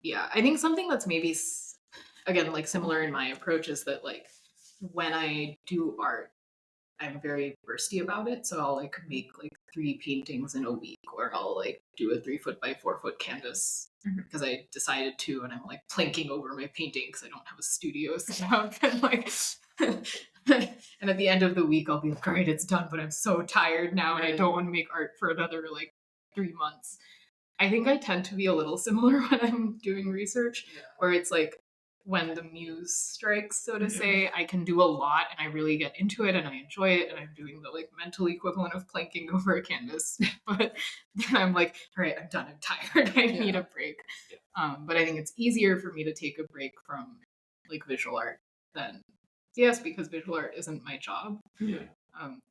Yeah, I think something that's maybe again like similar in my approach is that like when I do art, I'm very bursty about it. So I'll like make like 3 paintings in a week, or I'll like do a 3 foot by 4 foot canvas because I decided to, and I'm like planking over my painting because I don't have a studio set up. And like, and at the end of the week, I'll be like, all right, it's done, but I'm so tired now, and I don't want to make art for another like 3 months. I think I tend to be a little similar when I'm doing research, where it's like when the muse strikes, so to say, I can do a lot and I really get into it and I enjoy it, and I'm doing the like mental equivalent of planking over a canvas. But then I'm like, all right, I'm done. I'm tired. I need a break. But I think it's easier for me to take a break from like visual art than CS because visual art isn't my job.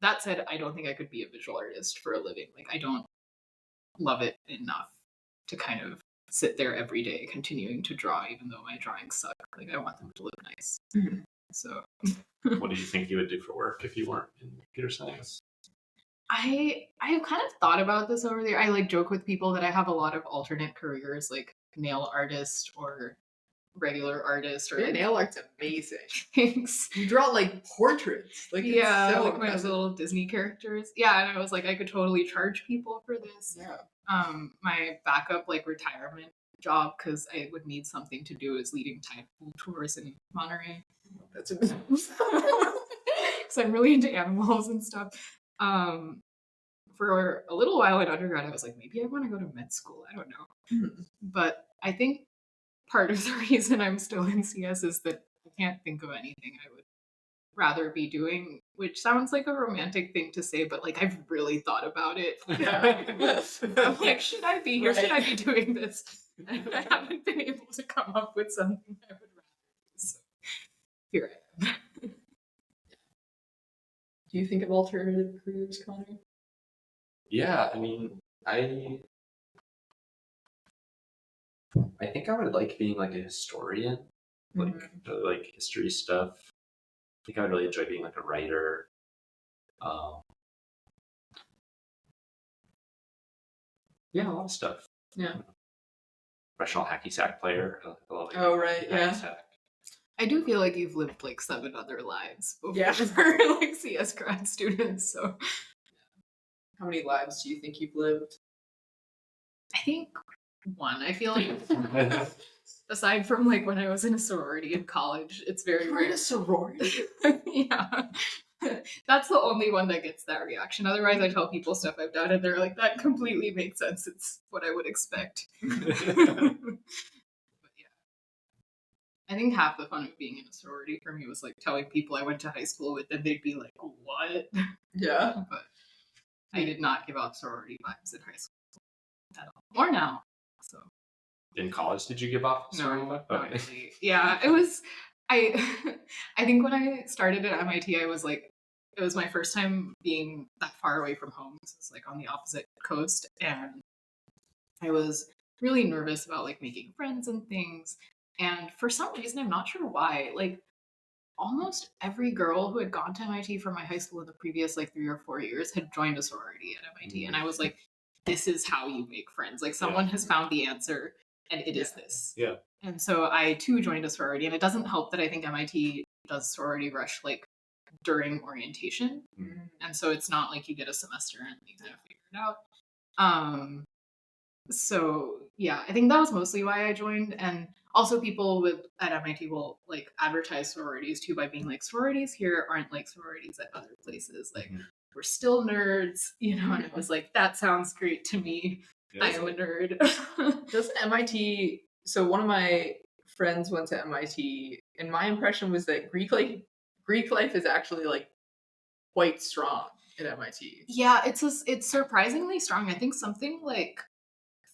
That said, I don't think I could be a visual artist for a living. Like I don't love it enough to kind of sit there every day continuing to draw, even though my drawings suck. Like I want them to look nice. So What did you think you would do for work if you weren't in computer science? I have kind of thought about this over there. I like joke with people that I have a lot of alternate careers, like nail artist or regular artist. Or Your nail art's amazing. Thanks. You draw like portraits. Like it's so like my little Disney characters. Yeah, and I was like, I could totally charge people for this. My backup like retirement job, because I would need something to do, is leading typhoon tours in Monterey. That's amazing. Because I'm really into animals and stuff. For a little while in undergrad, I was like, maybe I want to go to med school. I don't know. But I think part of the reason I'm still in CS is that I can't think of anything I would rather be doing, which sounds like a romantic thing to say, but like I've really thought about it. I'm like, should I be here? Should I be doing this? And I haven't been able to come up with something I would rather do. So here I am. Do you think of alternative careers, Connor? Yeah, I mean, I think I would like being like a historian, like like history stuff. I think I would really enjoy being like a writer. Yeah, a lot of stuff. Yeah. Professional hacky sack player. I love Oh, right, hacky yeah. sack. I do feel like you've lived like 7 other lives before Yeah. for like CS grad students. So How many lives do you think you've lived? I think 1. I feel like aside from like when I was in a sorority in college, it's very You're in rare. a sorority? Yeah. That's the only one that gets that reaction. Otherwise, I tell people stuff I've done, and they're like, "That completely makes sense. It's what I would expect." But yeah, I think half the fun of being in a sorority for me was like telling people I went to high school with, and they'd be like, "What?" Yeah. But I did not give off sorority vibes in high school at all, or now. So In college, did you give off? no, not really. Yeah, it was. I I think when I started at MIT, I was like, it was my first time being that far away from home. So it's like on the opposite coast, and I was really nervous about like making friends and things. And for some reason, I'm not sure why, like almost every girl who had gone to MIT from my high school in the previous like 3 or 4 years had joined a sorority at MIT, and I was like, this is how you make friends. Like someone has found the answer, and it is this. Yeah. And so I too joined a sorority, and it doesn't help that I think MIT does sorority rush like during orientation, and so it's not like you get a semester and you kind of figure it out. So yeah, I think that was mostly why I joined, and also people at MIT will like advertise sororities too by being like, sororities here aren't like sororities at other places. Like we're still nerds, you know. And I was like, that sounds great to me. I am a nerd. Doesn't MIT? So one of my friends went to MIT, and my impression was that Greek life is actually like quite strong at MIT. Yeah, it's surprisingly strong. I think something like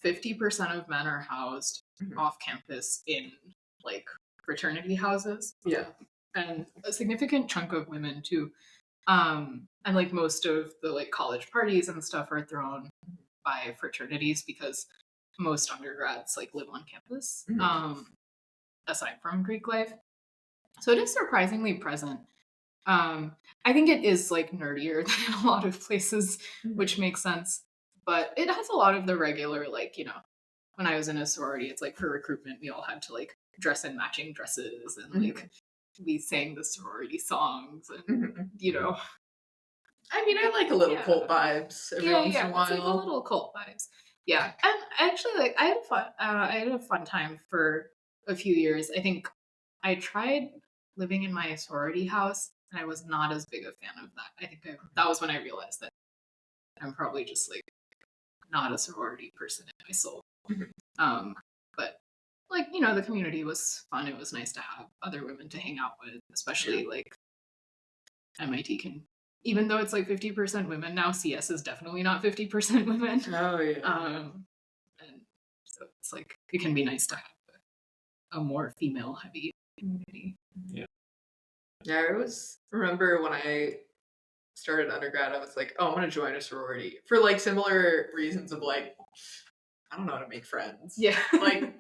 50% of men are housed off campus in like fraternity houses. Yeah. And a significant chunk of women too. And like most of the like college parties and stuff are thrown by fraternities because most undergrads like live on campus, aside from Greek life. So it is surprisingly present. I think it is like nerdier than in a lot of places, which makes sense. But it has a lot of the regular, like, you know, when I was in a sorority, it's like for recruitment, we all had to like dress in matching dresses and like we sang the sorority songs and, you know. I mean, I like a little cult vibes every once in a while. It's like a little cult vibes. Yeah, and actually, like I had a fun time for a few years. I think I tried living in my sorority house, and I was not as big a fan of that. I think that was when I realized that I'm probably just like not a sorority person in my soul. But like, you know, the community was fun. It was nice to have other women to hang out with, especially like MIT can, even though it's like 50% women now, CS is definitely not 50% women. Oh yeah. And so it's like it can be nice to have a more female heavy community. Yeah. Yeah, I always remember when I started undergrad, I was like, oh, I'm gonna join a sorority for like similar reasons of like, I don't know how to make friends. Yeah. Like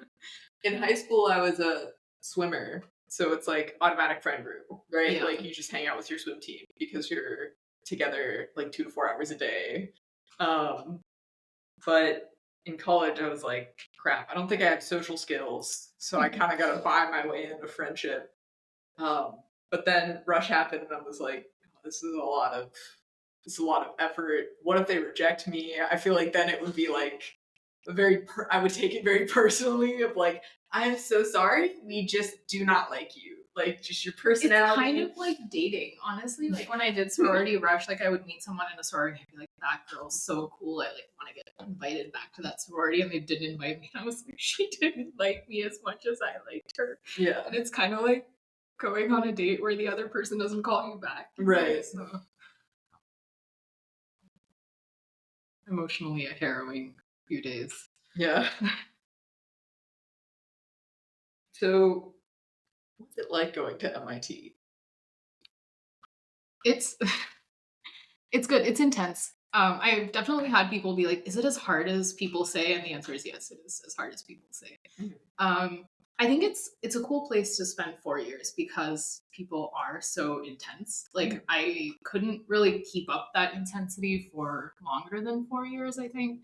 in high school, I was a swimmer. So it's like automatic friend group, right? Yeah. Like you just hang out with your swim team because you're together like 2 to 4 hours a day. But in college, I was like, crap, I don't think I have social skills. So I kind of got to buy my way into friendship. But then Rush happened and I was like, this is a lot of effort. What if they reject me? I feel like then it would be like I would take it very personally of like, I'm so sorry, we just do not like you. Like just your personality. It's kind of like dating, honestly. Like when I did sorority rush, like I would meet someone in a sorority and I'd be like, that girl's so cool. I like want to get invited back to that sorority, and they didn't invite me. And I was like, she didn't like me as much as I liked her. Yeah. And it's kind of like going on a date where the other person doesn't call you back. Right. So emotionally a harrowing few days. Yeah. So what's it like going to MIT? It's good. It's intense. I've definitely had people be like, "Is it as hard as people say?" And the answer is yes, it is as hard as people say. I think it's a cool place to spend 4 years because people are so intense. Like I couldn't really keep up that intensity for longer than 4 years. I think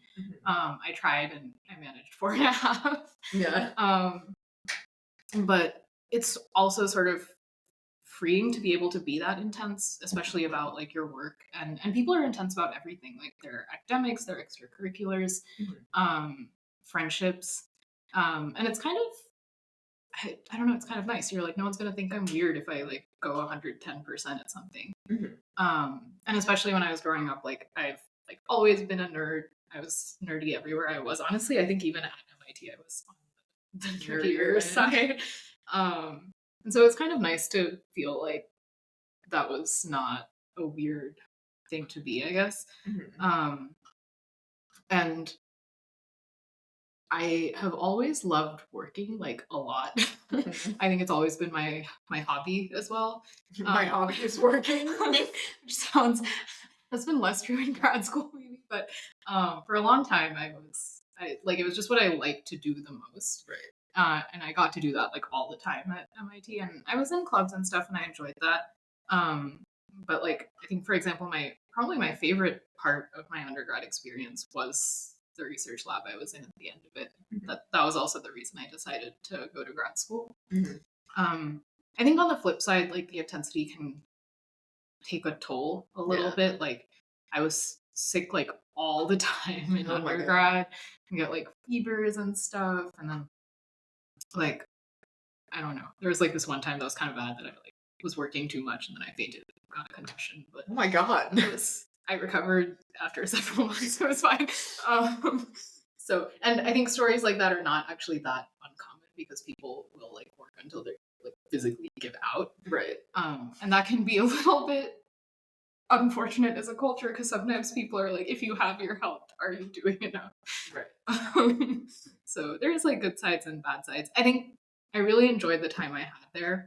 I tried and I managed 4.5. Yeah. But it's also sort of freeing to be able to be that intense, especially about like your work, and people are intense about everything, like their academics, their extracurriculars, friendships, and it's kind of I don't know, it's kind of nice. You're like, no one's gonna think I'm weird if I like go 110% at something. And especially when I was growing up, like I've like always been a nerd. I was nerdy everywhere I was. Honestly, I think even at MIT I was on the nerdier side. And so it's kind of nice to feel like that was not a weird thing to be, I guess. And I have always loved working like a lot. I think it's always been my hobby as well. My hobby is working. Which sounds that's been less true in grad school maybe, but for a long time I like it was just what I liked to do the most. Right. And I got to do that like all the time at MIT, and I was in clubs and stuff, and I enjoyed that. But like I think, for example, probably my favorite part of my undergrad experience was the research lab I was in at the end of it. That was also the reason I decided to go to grad school. I think on the flip side, like the intensity can take a toll a little bit. Like I was sick like all the time in undergrad and get like fevers and stuff, and then like I don't know. There was like this one time that was kind of bad that I like was working too much and then I fainted and got a concussion. But oh my god, I recovered after several months, so it was fine. So, and I think stories like that are not actually that uncommon because people will like work until they're like physically give out, right? And that can be a little bit unfortunate as a culture because sometimes people are like, if you have your health, are you doing enough? Right. So there's like good sides and bad sides. I think I really enjoyed the time I had there.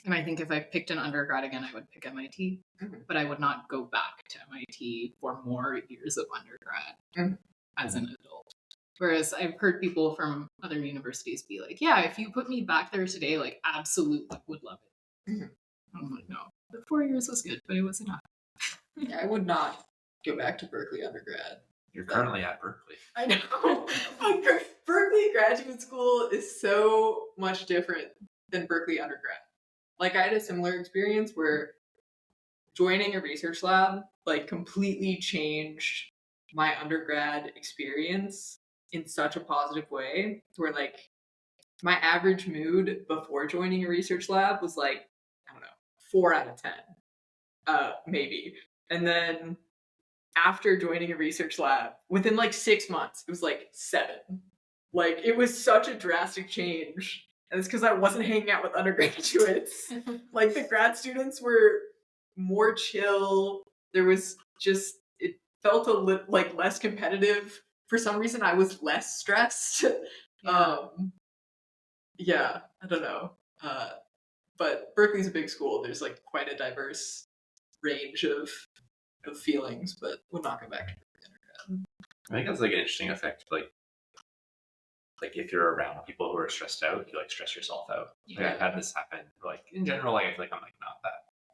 And I think if I picked an undergrad again, I would pick MIT, but I would not go back to MIT for more years of undergrad as an adult. Whereas I've heard people from other universities be like, yeah, if you put me back there today, like absolutely would love it. I'm like, no, the 4 years was good, but it was enough. Yeah, I would not go back to Berkeley undergrad. You're currently at Berkeley. I know. Berkeley graduate school is so much different than Berkeley undergrad. Like I had a similar experience where joining a research lab like completely changed my undergrad experience in such a positive way where like my average mood before joining a research lab was like, I don't know, 4 out of 10, maybe. And then after joining a research lab, within like 6 months, it was like 7. Like it was such a drastic change. And it's because I wasn't hanging out with undergraduates. Like the grad students were more chill. There was just, it felt like less competitive. For some reason, I was less stressed. Yeah, I don't know. But Berkeley's a big school. There's like quite a diverse range of feelings, but would not go back to Berkeley undergrad. I think that's like an interesting effect. Like if you're around people who are stressed out, you like stress yourself out. Like I've had this happen. Like in general, like I feel like I'm like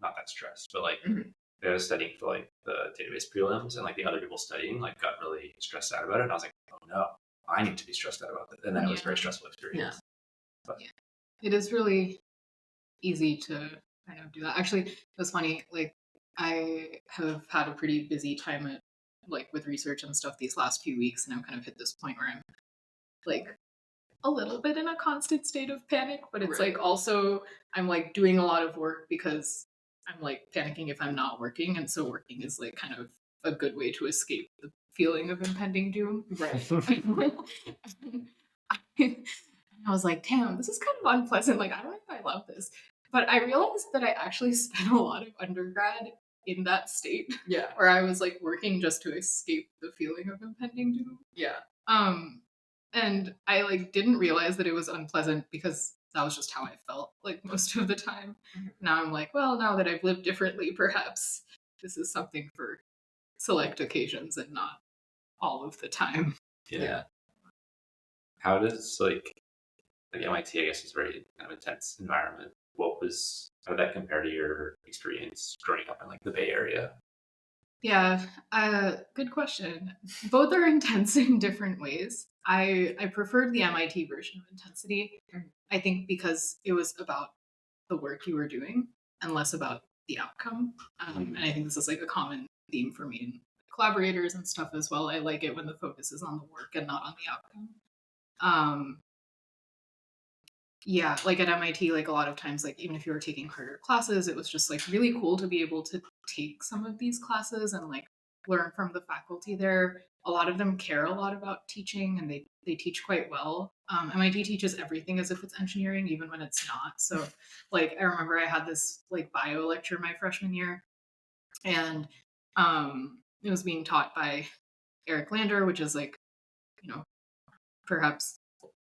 not that stressed, but like I was studying for like the database prelims, and like the other people studying like got really stressed out about it, and I was like, oh no, I need to be stressed out about it, and then it was a very stressful experience. But it is really easy to kind of do that. Actually, it was funny. Like I have had a pretty busy time at like with research and stuff these last few weeks, and I'm kind of hit this point where I'm like a little bit in a constant state of panic, but it's like also I'm like doing a lot of work because I'm like panicking if I'm not working, and so working is like kind of a good way to escape the feeling of impending doom. Right. I was like, damn, this is kind of unpleasant. Like, I don't know if I love this. But I realized that I actually spent a lot of undergrad in that state. Yeah. Where I was like working just to escape the feeling of impending doom. Yeah. And I like didn't realize that it was unpleasant because that was just how I felt like most of the time. Now I'm like, well, now that I've lived differently, perhaps this is something for select occasions and not all of the time. Yeah. How does like MIT, I guess, is a very kind of intense environment. How did that compare to your experience growing up in like the Bay Area? Yeah, good question. Both are intense in different ways. I preferred the MIT version of intensity. I think because it was about the work you were doing and less about the outcome. And I think this is like a common theme for me and collaborators and stuff as well. I like it when the focus is on the work and not on the outcome. Yeah, like at MIT, like a lot of times, like even if you were taking harder classes, it was just like really cool to be able to take some of these classes and like learn from the faculty there. A lot of them care a lot about teaching and they teach quite well. MIT teaches everything as if it's engineering, even when it's not. So like I remember I had this like bio lecture my freshman year, and it was being taught by Eric Lander, which is like, you know, perhaps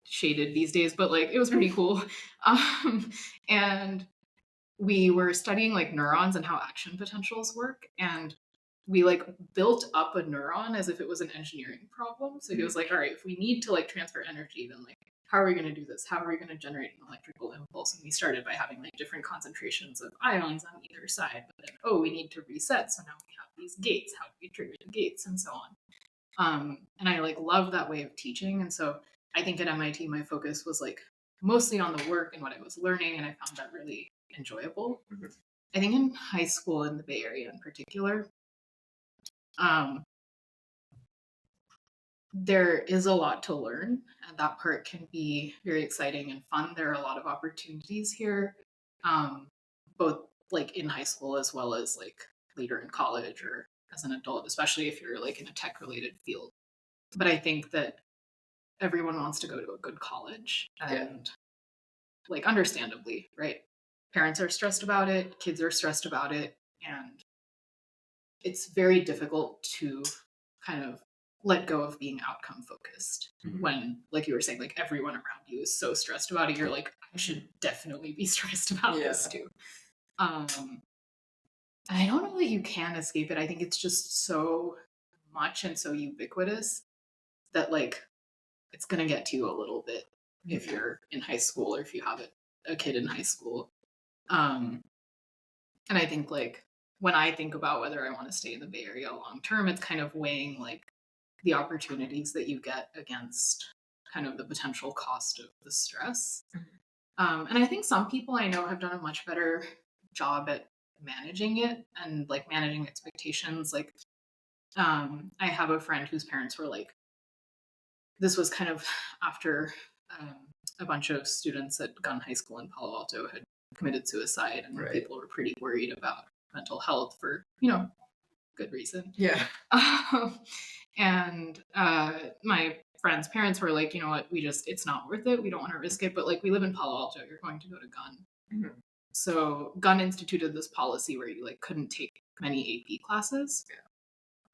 shaded these days, but like it was pretty cool. And we were studying like neurons and how action potentials work, and we like built up a neuron as if it was an engineering problem. So he was like, all right, if we need to like transfer energy, then like how are we going to do this? How are we going to generate an electrical impulse? And we started by having like different concentrations of ions on either side, but then we need to reset, so now we have these gates. How do we trigger the gates, and so on. And I like love that way of teaching. And so I think at MIT, my focus was like mostly on the work and what I was learning, and I found that really enjoyable. I think in high school in the Bay Area in particular, there is a lot to learn, and that part can be very exciting and fun. There are a lot of opportunities here, both like in high school as well as like later in college or as an adult, especially if you're like in a tech related field. But I think that everyone wants to go to a good college, and like understandably, right? Parents are stressed about it, kids are stressed about it, and it's very difficult to kind of let go of being outcome focused when, like you were saying, like everyone around you is so stressed about it. You're like, I should definitely be stressed about this too. And I don't know that you can escape it. I think it's just so much and so ubiquitous that like it's gonna get to you a little bit if you're in high school or if you have a kid in high school. And I think like when I think about whether I want to stay in the Bay Area long term, it's kind of weighing like the opportunities that you get against kind of the potential cost of the stress. And I think some people I know have done a much better job at managing it and like managing expectations. Like I have a friend whose parents were like, this was kind of after a bunch of students at Gunn High School in Palo Alto had committed suicide, and people were pretty worried about mental health for, you know, good reason. Yeah. And my friend's parents were like, you know what, it's not worth it. We don't want to risk it. But like, we live in Palo Alto. You're going to go to Gunn. So Gunn instituted this policy where you like couldn't take many AP classes.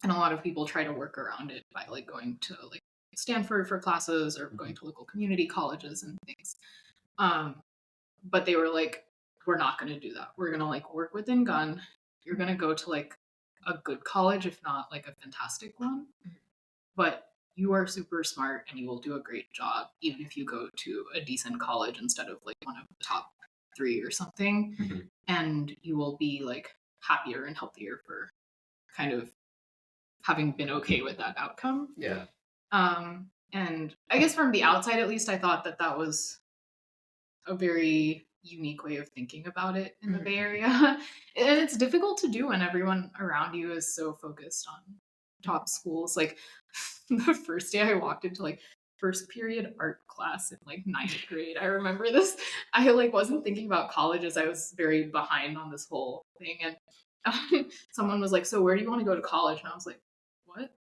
And a lot of people try to work around it by like going to like Stanford for classes or going to local community colleges and things. But they were like, we're not going to do that. We're going to like work within Gunn. You're going to go to like a good college, if not like a fantastic one. But you are super smart and you will do a great job, even if you go to a decent college instead of like one of the top 3 or something. And you will be like happier and healthier for kind of having been okay with that outcome. And I guess from the outside, at least, I thought that that was a very unique way of thinking about it in the Bay Area. And it's difficult to do when everyone around you is so focused on top schools. Like the first day I walked into like first period art class in like 9th grade. I remember this. I like wasn't thinking about college as I was very behind on this whole thing. And someone was like, so where do you want to go to college? And I was like, what?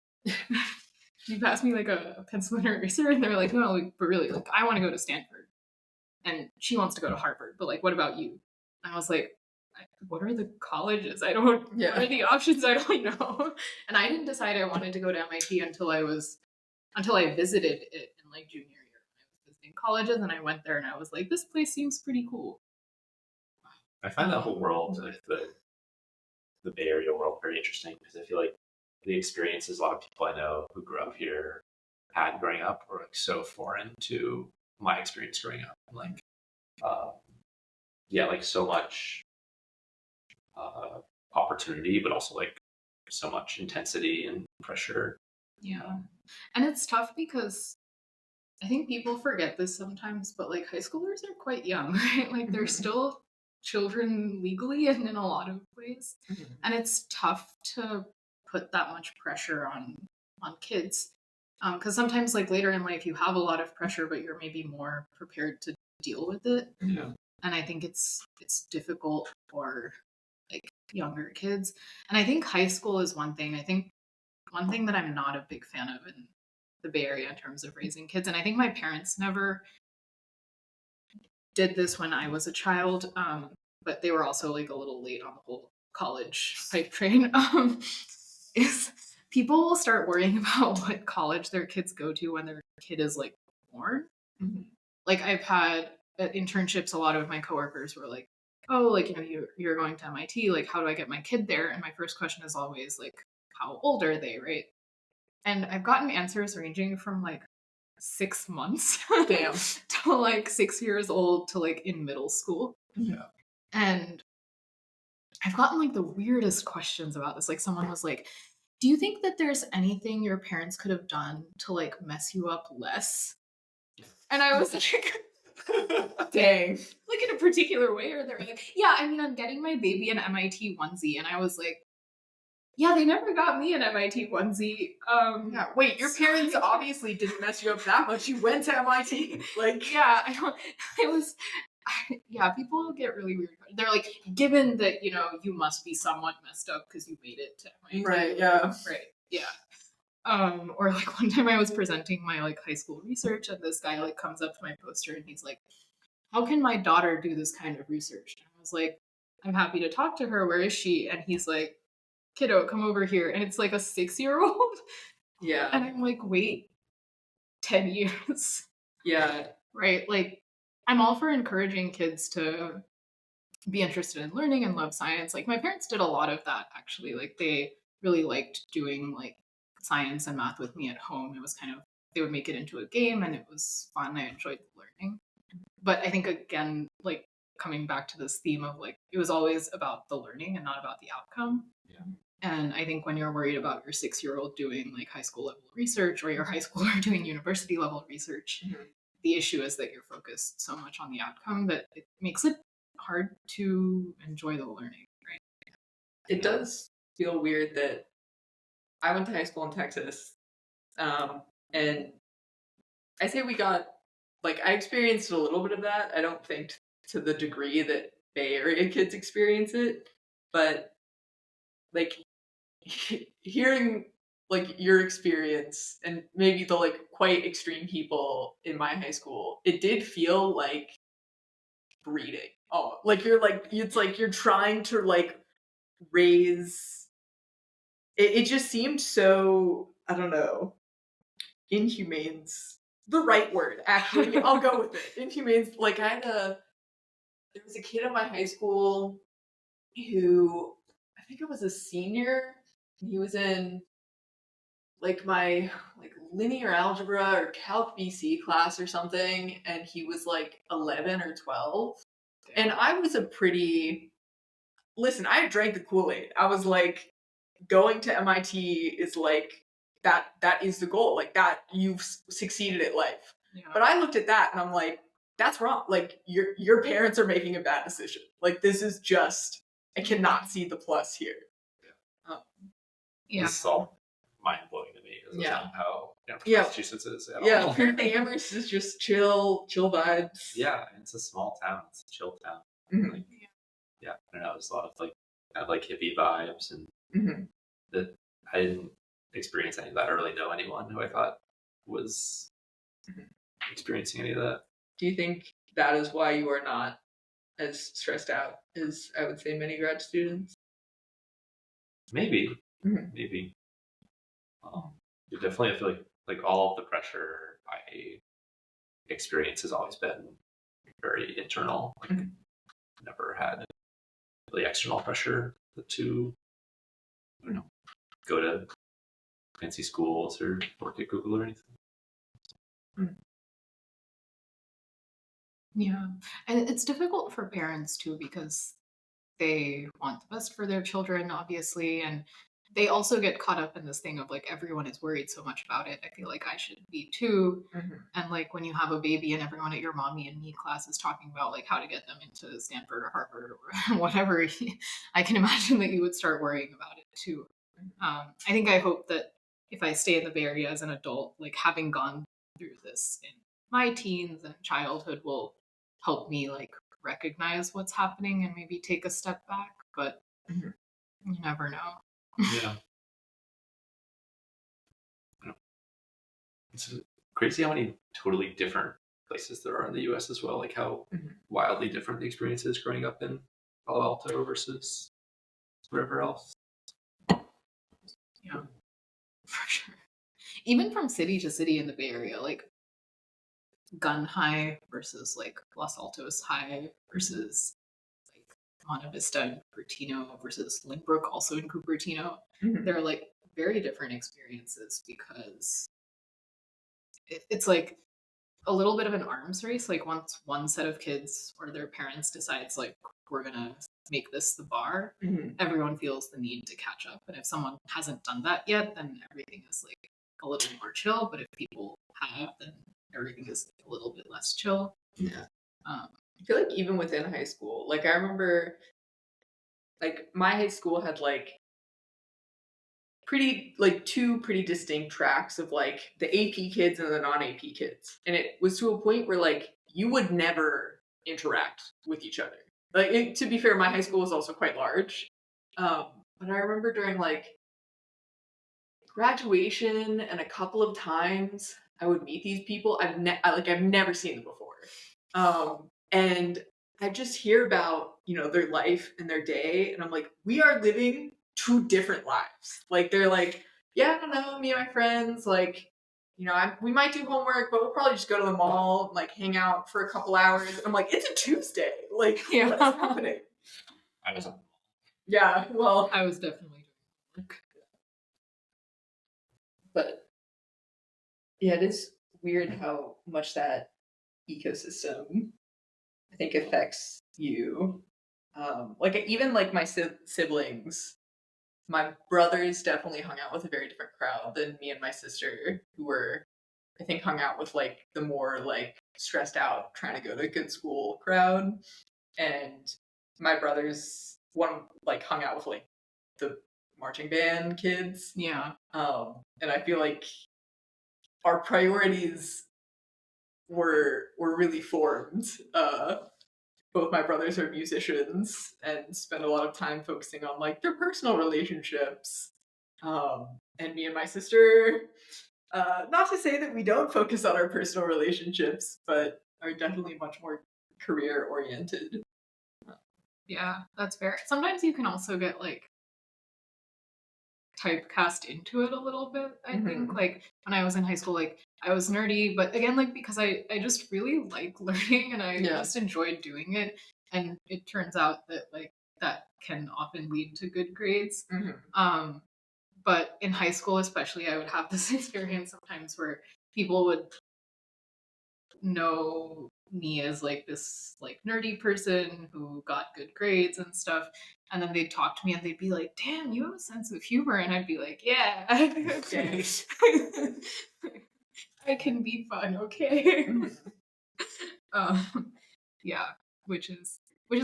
You passed me like a pencil and eraser, and they were like, no, but really, like, I want to go to Stanford, and she wants to go to Harvard, but like, what about you? And I was like, what are the colleges? I don't, what are the options? I don't know. And I didn't decide I wanted to go to MIT until I visited it in like junior year. When I was visiting colleges, and I went there, and I was like, this place seems pretty cool. I find that whole world, the Bay Area world, very interesting because I feel like the experiences a lot of people I know who grew up here had growing up were like so foreign to my experience growing up. Like, yeah, like so much opportunity, but also like so much intensity and pressure. Yeah. And it's tough because I think people forget this sometimes, but like high schoolers are quite young, right? Like they're still children legally and in a lot of ways. And it's tough to put that much pressure on kids. Because sometimes like later in life you have a lot of pressure, but you're maybe more prepared to deal with it. Yeah. And I think it's difficult for like younger kids. And I think high school is one thing. I think one thing that I'm not a big fan of in the Bay Area in terms of raising kids, and I think my parents never did this when I was a child, but they were also like a little late on the whole college hype train, is people will start worrying about what college their kids go to when their kid is like born. Like I've had at internships, a lot of my coworkers were like, oh, like, you know, you're going to MIT, like, how do I get my kid there? And my first question is always like, how old are they, right? And I've gotten answers ranging from like 6 months Damn. to like 6 years old to like in middle school. Yeah. And I've gotten like the weirdest questions about this. Like someone was like, do you think that there's anything your parents could have done to like mess you up less? And I was like, Dang. like in a particular way, or they're like, yeah, I mean, I'm getting my baby an MIT onesie. And I was like, yeah, they never got me an MIT onesie. Yeah, wait, your parents obviously didn't mess you up that much. You went to MIT. Like, yeah, yeah, people get really weird. They're like, given that, you know, you must be somewhat messed up because you made it to MIT. right, yeah. Right, yeah. Or like one time I was presenting my like high school research and this guy like comes up to my poster and he's like, how can my daughter do this kind of research? And I was like, I'm happy to talk to her. Where is she? And he's like, kiddo, come over here. And it's like a 6-year-old. Yeah. And I'm like, wait, 10 years. Yeah. Right? Like, I'm all for encouraging kids to be interested in learning and love science. Like, my parents did a lot of that, actually. Like, they really liked doing, like, science and math with me at home. It was kind of, they would make it into a game, and it was fun. I enjoyed learning. But I think, again, like, coming back to this theme of, like, it was always about the learning and not about the outcome. Yeah. And I think when you're worried about your 6-year-old doing, like, high school level research or your high schooler doing university level research, the issue is that you're focused so much on the outcome that it makes it hard to enjoy the learning, right? It does feel weird that I went to high school in Texas, and I say we got, like, I experienced a little bit of that. I don't think to the degree that Bay Area kids experience it, but, like, hearing, like, your experience and maybe the, like, quite extreme people in my high school, it did feel like breeding. Oh, like, you're, like, it's like you're trying to, like, raise... It just seemed so, I don't know, inhumane's the right word, actually. I'll go with it. Inhumane's, like, there was a kid in my high school who, I think it was a senior, and he was in, like, my, like, linear algebra or Calc BC class or something, and he was, like, 11 or 12. And I was a pretty... Listen, I drank the Kool-Aid. I was like, going to MIT is like, that is the goal. Like, that, you've succeeded at life. Yeah. But I looked at that and I'm like, that's wrong. Like, your parents are making a bad decision. Like, this is just, I cannot see the plus here. Yeah. This is all mind-blowing to me. This is Yeah. not how Yeah. Massachusetts is at Yeah, all. apparently Amherst is just chill vibes. Yeah, it's a small town. It's a chill town. Mhm. Like, yeah, I don't know. There's a lot of like, kind of like hippie vibes, and Mhm. that I didn't experience any of that. I really know anyone who I thought was experiencing any of that. Do you think that is why you are not as stressed out as, I would say, many grad students? Maybe, Mhm. maybe. Definitely, I feel like all of the pressure I experience has always been very internal. Like, never had really external pressure to, I don't know, go to fancy schools or work at Google or anything. Yeah. And it's difficult for parents too because they want the best for their children, obviously. And they also get caught up in this thing of like everyone is worried so much about it. I feel like I should be too. And like when you have a baby and everyone at your mommy and me class is talking about like how to get them into Stanford or Harvard or whatever, I can imagine that you would start worrying about it too. I hope that if I stay in the Bay Area as an adult, like having gone through this in my teens and childhood will help me like recognize what's happening and maybe take a step back, but you never know. Yeah. It's crazy how many totally different places there are in the US as well, like how wildly different the experience is growing up in Palo Alto versus wherever else. Yeah, for sure. Even from city to city in the Bay Area, like Gun High versus like Los Altos High versus like Monte Vista and Cupertino versus Lynbrook also in Cupertino. They're like very different experiences because it's like a little bit of an arms race. Like once one set of kids or their parents decides like we're gonna make this the bar, everyone feels the need to catch up. And if someone hasn't done that yet, then everything is like a little more chill. But if people have, then everything is a little bit less chill. Yeah. I feel like even within high school, like I remember like my high school had like two pretty distinct tracks of like the AP kids and the non-AP kids. And it was to a point where like you would never interact with each other. Like to be fair, my high school was also quite large. But I remember during like graduation and a couple of times I would meet these people I've never seen them before. And I just hear about, their life and their day and I'm like, we are living two different lives. Like they're like, yeah, I don't know, me and my friends, like, we might do homework, but we'll probably just go to the mall and like hang out for a couple hours. And I'm like, it's a Tuesday. Like, what's happening? I was Yeah, well, I was definitely doing homework. But yeah, it is weird how much that ecosystem I think affects you. Like even like my siblings, my brothers definitely hung out with a very different crowd than me and my sister, who were, I think, hung out with like the more like stressed out, trying to go to a good school crowd. And my brothers, one like hung out with like the marching band kids. Yeah. And I feel like our priorities were really formed. Both my brothers are musicians and spend a lot of time focusing on like their personal relationships. And me and my sister, not to say that we don't focus on our personal relationships, but are definitely much more career oriented. Yeah, that's fair. Sometimes you can also get like typecast into it a little bit, I think. Like when I was in high school, like I was nerdy, but again, like because I just really like learning and I just enjoyed doing it. And it turns out that like that can often lead to good grades. But in high school especially, I would have this experience sometimes where people would know me as like this like nerdy person who got good grades and stuff, and then they'd talk to me and they'd be like, damn, you have a sense of humor, and I'd be like, yeah. Okay. I can be fun, okay. Yeah, which is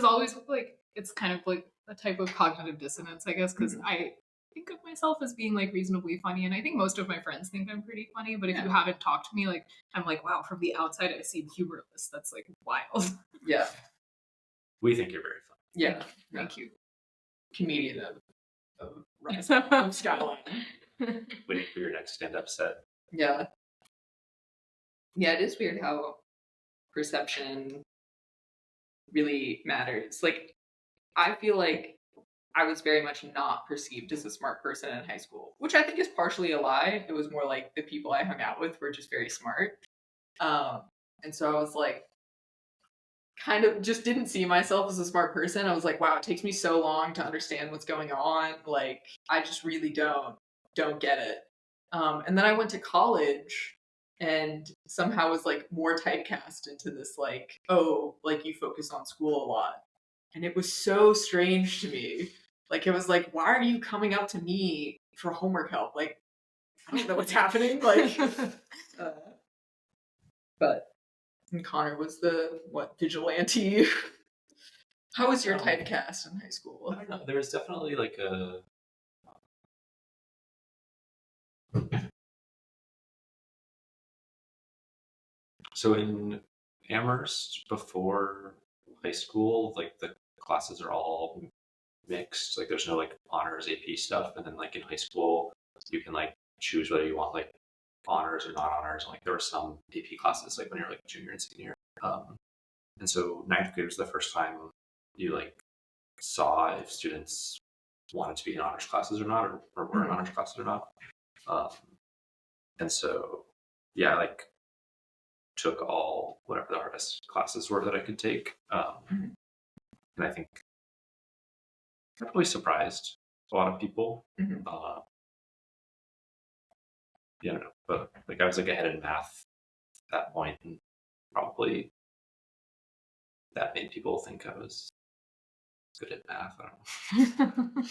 always like, it's kind of like a type of cognitive dissonance, I guess, because I think of myself as being like reasonably funny, and I think most of my friends think I'm pretty funny, but if you haven't talked to me, like I'm like, wow, from the outside I seem humorless. That's like wild. Yeah. We think you're very funny. Yeah. Thank you. Comedian of Skyline. Waiting for your next stand-up set. Yeah. Yeah, it is weird how perception really matters. Like, I feel like I was very much not perceived as a smart person in high school, which I think is partially a lie. It was more like the people I hung out with were just very smart. And so I was like, kind of just didn't see myself as a smart person. I was like, wow, it takes me so long to understand what's going on. Like, I just really don't get it. And then I went to college and somehow was like more typecast into this like, oh, like you focus on school a lot. And it was so strange to me. Like it was like, why are you coming up to me for homework help? Like, I don't know what's happening. Like, but and Connor was the vigilante. How was your typecast in high school? I don't know. There was definitely like a so in Amherst before high school, like the classes are all mixed. Like there's no like honors AP stuff, and then like in high school you can like choose whether you want like honors or not honors. And, like there were some AP classes like when you're like junior and senior. And so ninth grade was the first time you like saw if students wanted to be in honors classes or not, or were in honors classes or not. And so yeah, I like took all whatever the hardest classes were that I could take. And I think I probably surprised a lot of people. Yeah, I don't know, but like I was like ahead in math at that point, and probably that made people think I was good at math. I don't know.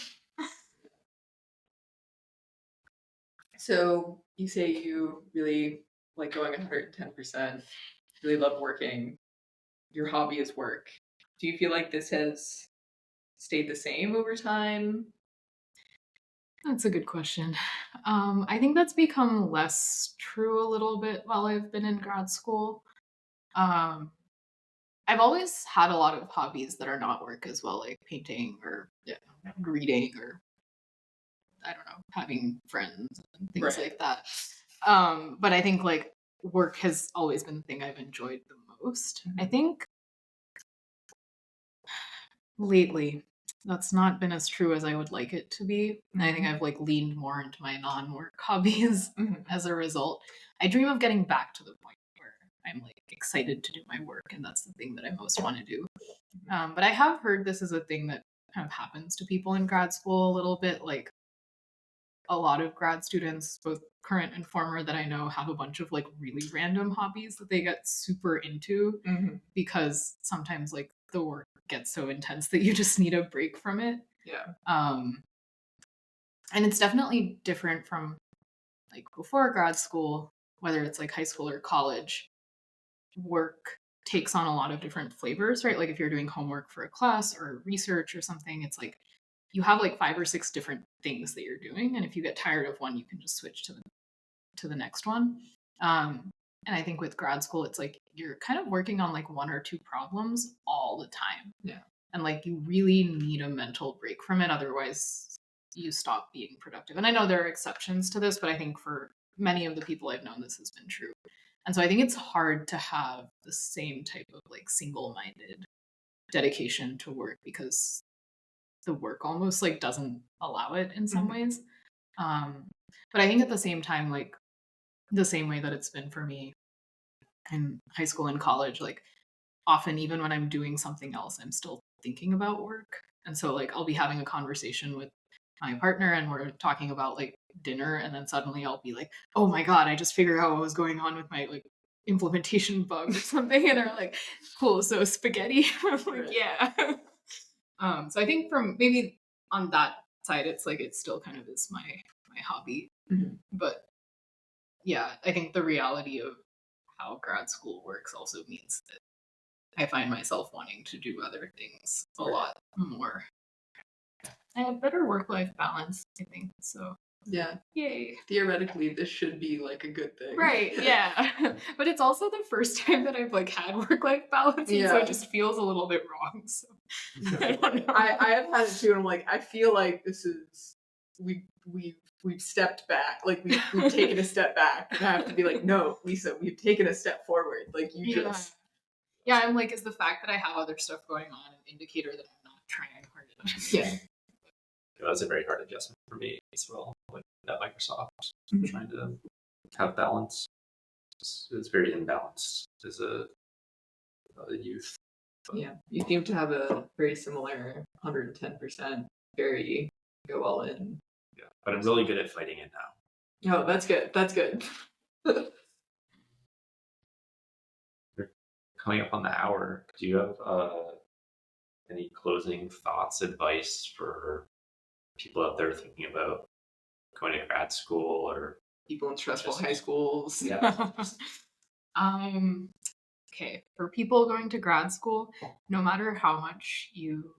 So you say you really like going 110%, really love working. Your hobby is work. Do you feel like this has stayed the same over time? That's a good question. I think that's become less true a little bit while I've been in grad school. I've always had a lot of hobbies that are not work as well, like painting or reading or I don't know, having friends and things like that. But I think like work has always been the thing I've enjoyed the most. I think lately that's not been as true as I would like it to be. I think I've like leaned more into my non-work hobbies as a result. I dream of getting back to the point where I'm like excited to do my work and that's the thing that I most want to do. But I have heard this is a thing that kind of happens to people in grad school a little bit. Like a lot of grad students, both current and former, that I know have a bunch of like really random hobbies that they get super into because sometimes like the work gets so intense that you just need a break from it. And it's definitely different from like before grad school, whether it's like high school or college. Work takes on a lot of different flavors, right? Like if you're doing homework for a class or research or something, it's like you have like 5 or 6 different things that you're doing, and if you get tired of one, you can just switch to the next one. And I think with grad school, it's like you're kind of working on like 1 or 2 problems all the time. And like you really need a mental break from it, otherwise you stop being productive. And I know there are exceptions to this, but I think for many of the people I've known, this has been true. And so I think it's hard to have the same type of like single-minded dedication to work because the work almost like doesn't allow it in some ways. But I think at the same time, like the same way that it's been for me in high school and college, like often even when I'm doing something else, I'm still thinking about work. And so like I'll be having a conversation with my partner and we're talking about like dinner, and then suddenly I'll be like, oh my god, I just figured out what was going on with my like implementation bug or something, and they're like, cool, so spaghetti. I'm like, yeah. So I think from maybe on that side, it's like it still kind of is my hobby. But yeah, I think the reality of how grad school works also means that I find myself wanting to do other things a lot more. I have better work-life balance, I think. So yay. Theoretically, this should be like a good thing. Right, yeah. But it's also the first time that I've like had work-life balance, and so it just feels a little bit wrong. So I don't know. I have had it too, and I'm like, I feel like this is we've stepped back. Like we've taken a step back. And I have to be like, no, Lisa, we've taken a step forward. Like you just Yeah, I'm like, is the fact that I have other stuff going on an indicator that I'm not trying hard enough? It was a very hard adjustment for me as well. Like at Microsoft, trying to have balance. It's very imbalanced as a youth. But you seem to have a very similar 110%. Very go all in. Yeah, but I'm really good at fighting it now. Oh, that's good. That's good. We're coming up on the hour. Do you have any closing thoughts, advice for people out there thinking about going to grad school or People in stressful Just- high schools. yeah? Okay, for people going to grad school, no matter how much you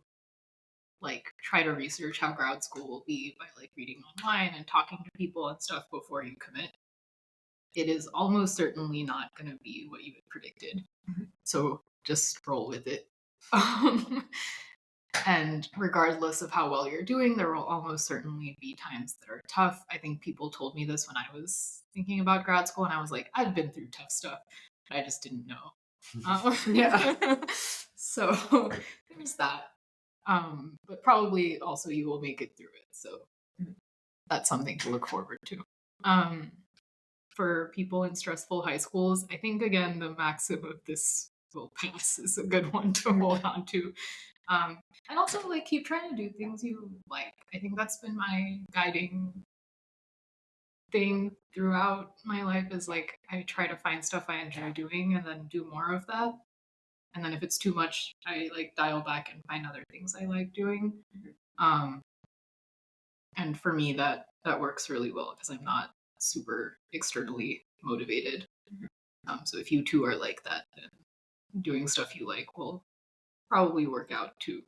like try to research how grad school will be by like reading online and talking to people and stuff before you commit, it is almost certainly not going to be what you had predicted. Mhm. So just roll with it. And regardless of how well you're doing, there will almost certainly be times that are tough. I think people told me this when I was thinking about grad school, and I was like, I've been through tough stuff, but I just didn't know. Yeah. So there's that. But probably also you will make it through it. So that's something to look forward to. For people in stressful high schools, I think again the maxim of this will pass is a good one to hold on to. And also like keep trying to do things you like. I think that's been my guiding thing throughout my life is like I try to find stuff I enjoy doing and then do more of that. And then if it's too much, I like dial back and find other things I like doing. And for me that works really well because I'm not super externally motivated. So if you two are like that, then doing stuff you like will probably work out too.